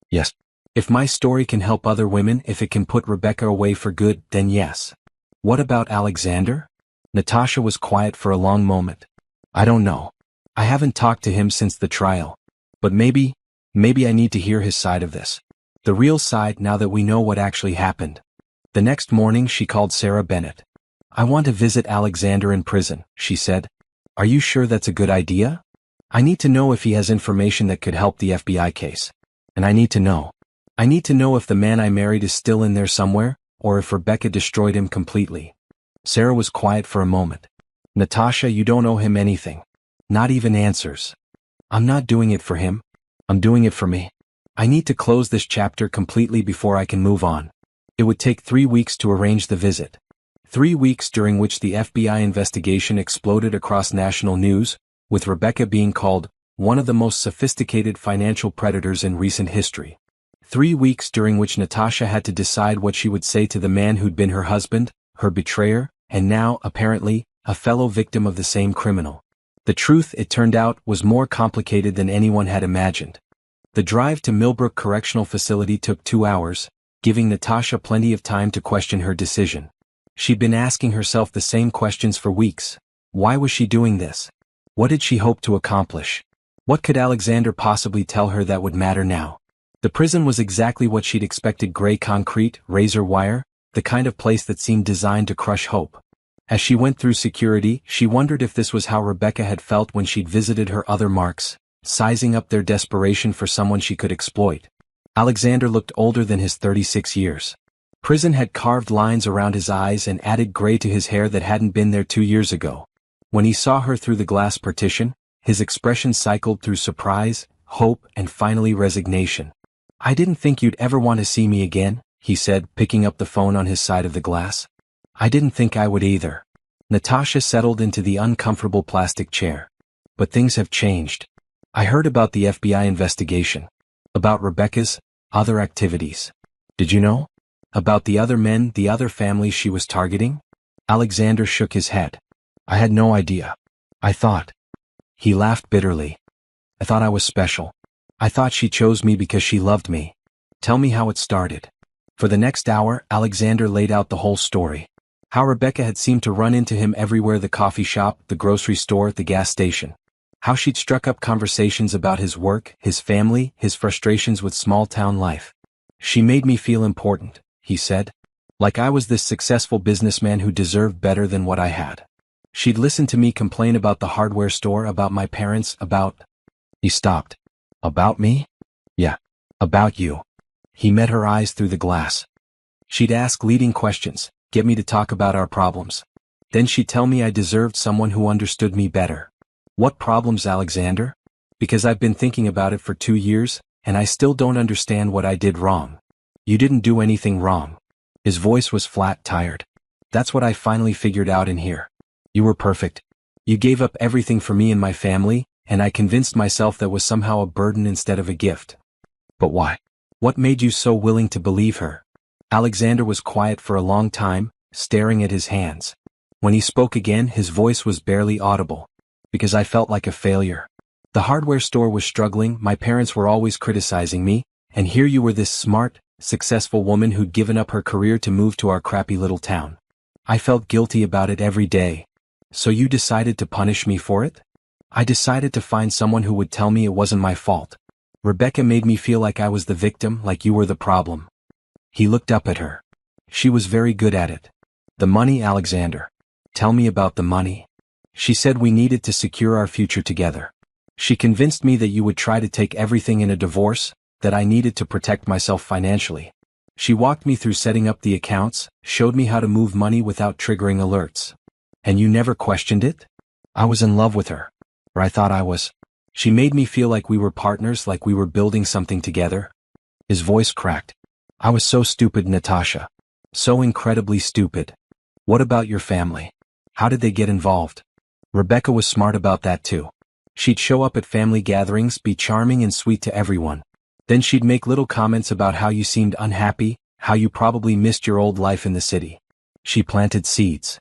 Yes. If my story can help other women, if it can put Rebecca away for good, then yes. What about Alexander? Natasha was quiet for a long moment. I don't know. I haven't talked to him since the trial. But maybe I need to hear his side of this. The real side, now that we know what actually happened. The next morning she called Sarah Bennett. I want to visit Alexander in prison, she said. Are you sure that's a good idea? I need to know if he has information that could help the FBI case. And I need to know if the man I married is still in there somewhere, or if Rebecca destroyed him completely. Sarah was quiet for a moment. Natasha, you don't owe him anything. Not even answers. I'm not doing it for him. I'm doing it for me. I need to close this chapter completely before I can move on. It would take 3 weeks to arrange the visit. 3 weeks during which the FBI investigation exploded across national news, with Rebecca being called one of the most sophisticated financial predators in recent history. 3 weeks during which Natasha had to decide what she would say to the man who'd been her husband, her betrayer, and now, apparently, a fellow victim of the same criminal. The truth, it turned out, was more complicated than anyone had imagined. The drive to Millbrook Correctional Facility took 2 hours, giving Natasha plenty of time to question her decision. She'd been asking herself the same questions for weeks. Why was she doing this? What did she hope to accomplish? What could Alexander possibly tell her that would matter now? The prison was exactly what she'd expected: gray concrete, razor wire, the kind of place that seemed designed to crush hope. As she went through security, she wondered if this was how Rebecca had felt when she'd visited her other marks, sizing up their desperation for someone she could exploit. Alexander looked older than his 36 years. Prison had carved lines around his eyes and added gray to his hair that hadn't been there 2 years ago. When he saw her through the glass partition, his expression cycled through surprise, hope, and finally resignation. I didn't think you'd ever want to see me again, he said, picking up the phone on his side of the glass. I didn't think I would either. Natasha settled into the uncomfortable plastic chair. But things have changed. I heard about the FBI investigation. About Rebecca's other activities. Did you know? About the other men, the other families she was targeting? Alexander shook his head. I had no idea. I thought. He laughed bitterly. I thought I was special. I thought she chose me because she loved me. Tell me how it started. For the next hour, Alexander laid out the whole story. How Rebecca had seemed to run into him everywhere: the coffee shop, the grocery store, the gas station. How she'd struck up conversations about his work, his family, his frustrations with small-town life. She made me feel important, he said. Like I was this successful businessman who deserved better than what I had. She'd listen to me complain about the hardware store, about my parents, about... He stopped. About me? Yeah. About you. He met her eyes through the glass. She'd ask leading questions, get me to talk about our problems. Then she'd tell me I deserved someone who understood me better. What problems, Alexander? Because I've been thinking about it for 2 years, and I still don't understand what I did wrong. You didn't do anything wrong. His voice was flat, tired. That's what I finally figured out in here. You were perfect. You gave up everything for me and my family, and I convinced myself that was somehow a burden instead of a gift. But why? What made you so willing to believe her? Alexander was quiet for a long time, staring at his hands. When he spoke again, his voice was barely audible. Because I felt like a failure. The hardware store was struggling, my parents were always criticizing me, and here you were, this smart, successful woman who'd given up her career to move to our crappy little town. I felt guilty about it every day. So you decided to punish me for it? I decided to find someone who would tell me it wasn't my fault. Rebecca made me feel like I was the victim, like you were the problem. He looked up at her. She was very good at it. The money, Alexander. Tell me about the money. She said we needed to secure our future together. She convinced me that you would try to take everything in a divorce, that I needed to protect myself financially. She walked me through setting up the accounts, showed me how to move money without triggering alerts. And you never questioned it? I was in love with her. Or I thought I was. She made me feel like we were partners, like we were building something together. His voice cracked. I was so stupid, Natasha. So incredibly stupid. What about your family? How did they get involved? Rebecca was smart about that too. She'd show up at family gatherings, be charming and sweet to everyone. Then she'd make little comments about how you seemed unhappy, how you probably missed your old life in the city. She planted seeds.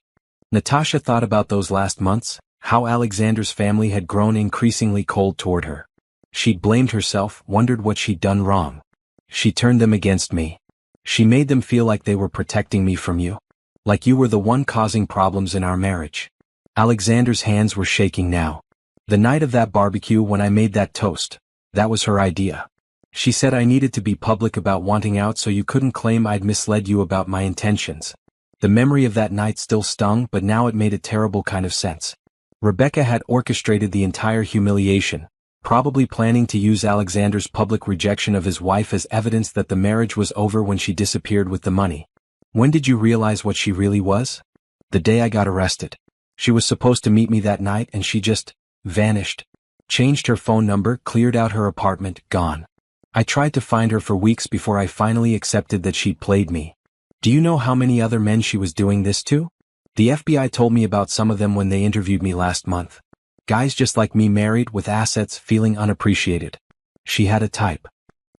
Natasha thought about those last months, how Alexander's family had grown increasingly cold toward her. She'd blamed herself, wondered what she'd done wrong. She turned them against me. She made them feel like they were protecting me from you. Like you were the one causing problems in our marriage. Alexander's hands were shaking now. The night of that barbecue when I made that toast, that was her idea. She said I needed to be public about wanting out so you couldn't claim I'd misled you about my intentions. The memory of that night still stung, but now it made a terrible kind of sense. Rebecca had orchestrated the entire humiliation, probably planning to use Alexander's public rejection of his wife as evidence that the marriage was over when she disappeared with the money. When did you realize what she really was? The day I got arrested. She was supposed to meet me that night and she just vanished. Changed her phone number, cleared out her apartment, gone. I tried to find her for weeks before I finally accepted that she'd played me. Do you know how many other men she was doing this to? The FBI told me about some of them when they interviewed me last month. Guys just like me, married, with assets, feeling unappreciated. She had a type.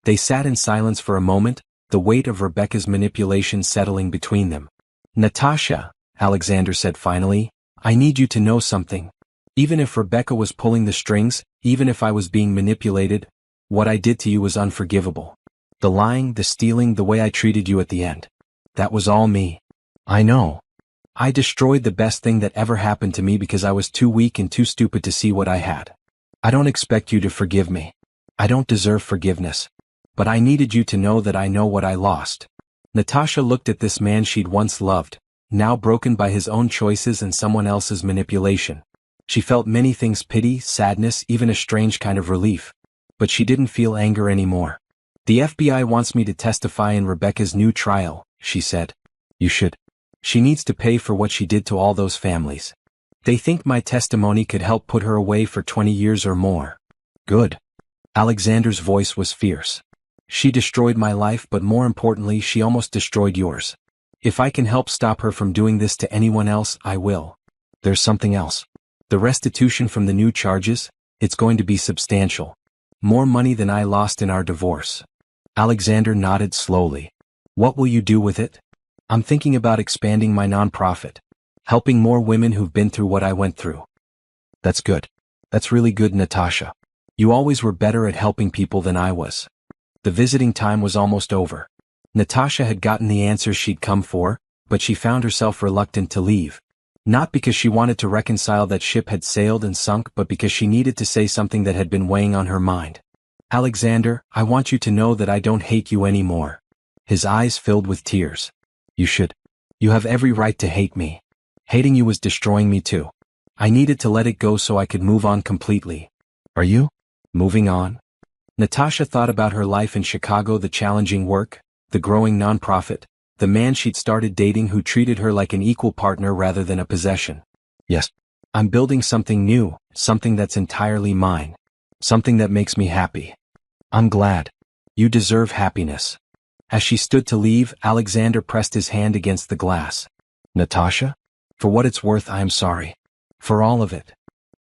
They sat in silence for a moment, the weight of Rebecca's manipulation settling between them. Natasha, Alexander said finally, I need you to know something. Even if Rebecca was pulling the strings, even if I was being manipulated, what I did to you was unforgivable. The lying, the stealing, the way I treated you at the end. That was all me. I know. I destroyed the best thing that ever happened to me because I was too weak and too stupid to see what I had. I don't expect you to forgive me. I don't deserve forgiveness. But I needed you to know that I know what I lost. Natasha looked at this man she'd once loved, now broken by his own choices and someone else's manipulation. She felt many things: pity, sadness, even a strange kind of relief. But she didn't feel anger anymore. The FBI wants me to testify in Rebecca's new trial, she said. You should. She needs to pay for what she did to all those families. They think my testimony could help put her away for 20 years or more. Good. Alexander's voice was fierce. She destroyed my life, but more importantly, she almost destroyed yours. If I can help stop her from doing this to anyone else, I will. There's something else. The restitution from the new charges, it's going to be substantial. More money than I lost in our divorce. Alexander nodded slowly. What will you do with it? I'm thinking about expanding my nonprofit. Helping more women who've been through what I went through. That's good. That's really good, Natasha. You always were better at helping people than I was. The visiting time was almost over. Natasha had gotten the answers she'd come for, but she found herself reluctant to leave. Not because she wanted to reconcile that ship had sailed and sunk, but because she needed to say something that had been weighing on her mind. "Alexander, I want you to know that I don't hate you anymore." His eyes filled with tears. "You should. You have every right to hate me. Hating you was destroying me too. I needed to let it go so I could move on completely." "Are you moving on?" Natasha thought about her life in Chicago, the challenging work, the growing nonprofit, the man she'd started dating who treated her like an equal partner rather than a possession. "Yes. I'm building something new, something that's entirely mine. Something that makes me happy." "I'm glad. You deserve happiness." As she stood to leave, Alexander pressed his hand against the glass. "Natasha? For what it's worth, I am sorry. For all of it."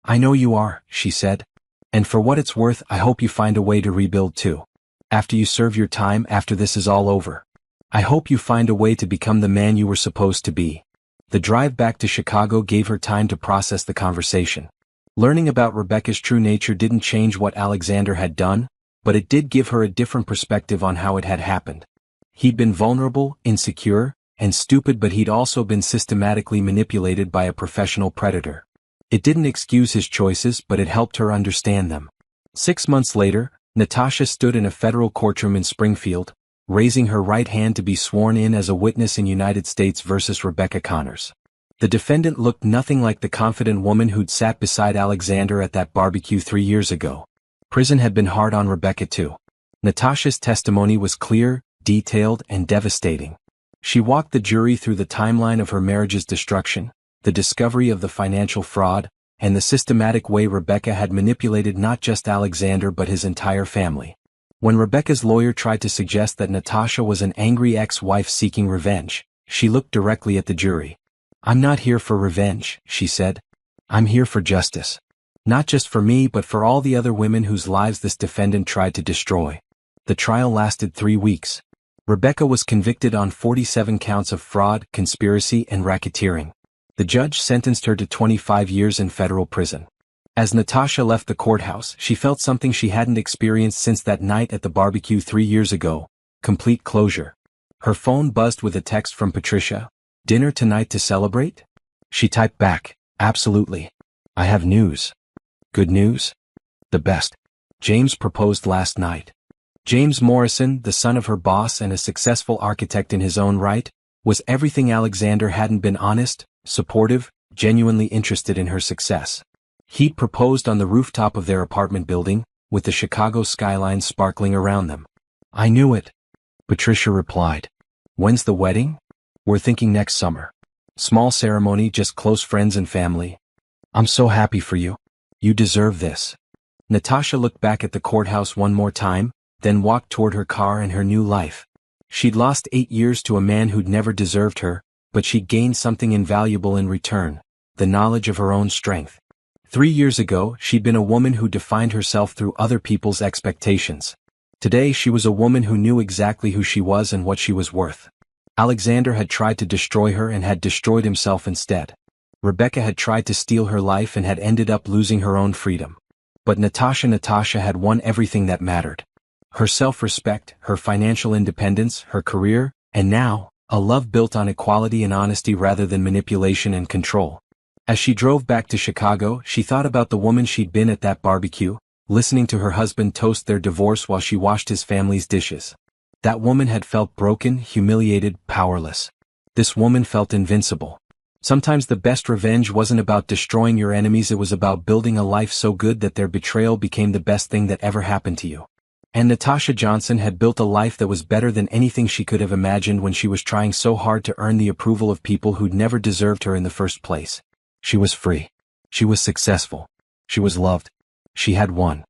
"I know you are," she said. "And for what it's worth, I hope you find a way to rebuild too. After you serve your time, after this is all over. I hope you find a way to become the man you were supposed to be." The drive back to Chicago gave her time to process the conversation. Learning about Rebecca's true nature didn't change what Alexander had done, but it did give her a different perspective on how it had happened. He'd been vulnerable, insecure, and stupid, but he'd also been systematically manipulated by a professional predator. It didn't excuse his choices, but it helped her understand them. 6 months later, Natasha stood in a federal courtroom in Springfield, raising her right hand to be sworn in as a witness in United States versus Rebecca Connors. The defendant looked nothing like the confident woman who'd sat beside Alexander at that barbecue 3 years ago. Prison had been hard on Rebecca too. Natasha's testimony was clear, detailed, and devastating. She walked the jury through the timeline of her marriage's destruction, the discovery of the financial fraud, and the systematic way Rebecca had manipulated not just Alexander but his entire family. When Rebecca's lawyer tried to suggest that Natasha was an angry ex-wife seeking revenge, she looked directly at the jury. "I'm not here for revenge," she said. "I'm here for justice. Not just for me but for all the other women whose lives this defendant tried to destroy." The trial lasted 3 weeks. Rebecca was convicted on 47 counts of fraud, conspiracy, and racketeering. The judge sentenced her to 25 years in federal prison. As Natasha left the courthouse, she felt something she hadn't experienced since that night at the barbecue 3 years ago: complete closure. Her phone buzzed with a text from Patricia. "Dinner tonight to celebrate?" She typed back, "Absolutely. I have news." "Good news?" "The best. James proposed last night." James Morrison, the son of her boss and a successful architect in his own right, was everything Alexander hadn't been: honest, supportive, genuinely interested in her success. He'd proposed on the rooftop of their apartment building, with the Chicago skyline sparkling around them. "I knew it," Patricia replied. "When's the wedding?" "We're thinking next summer. Small ceremony, just close friends and family." "I'm so happy for you. You deserve this." Natasha looked back at the courthouse one more time, then walked toward her car and her new life. She'd lost 8 years to a man who'd never deserved her, but she'd gained something invaluable in return: the knowledge of her own strength. 3 years ago, she'd been a woman who defined herself through other people's expectations. Today she was a woman who knew exactly who she was and what she was worth. Alexander had tried to destroy her and had destroyed himself instead. Rebecca had tried to steal her life and had ended up losing her own freedom. But Natasha had won everything that mattered. Her self-respect, her financial independence, her career, and now, a love built on equality and honesty rather than manipulation and control. As she drove back to Chicago, she thought about the woman she'd been at that barbecue, listening to her husband toast their divorce while she washed his family's dishes. That woman had felt broken, humiliated, powerless. This woman felt invincible. Sometimes the best revenge wasn't about destroying your enemies, it was about building a life so good that their betrayal became the best thing that ever happened to you. And Natasha Johnson had built a life that was better than anything she could have imagined when she was trying so hard to earn the approval of people who'd never deserved her in the first place. She was free. She was successful. She was loved. She had won.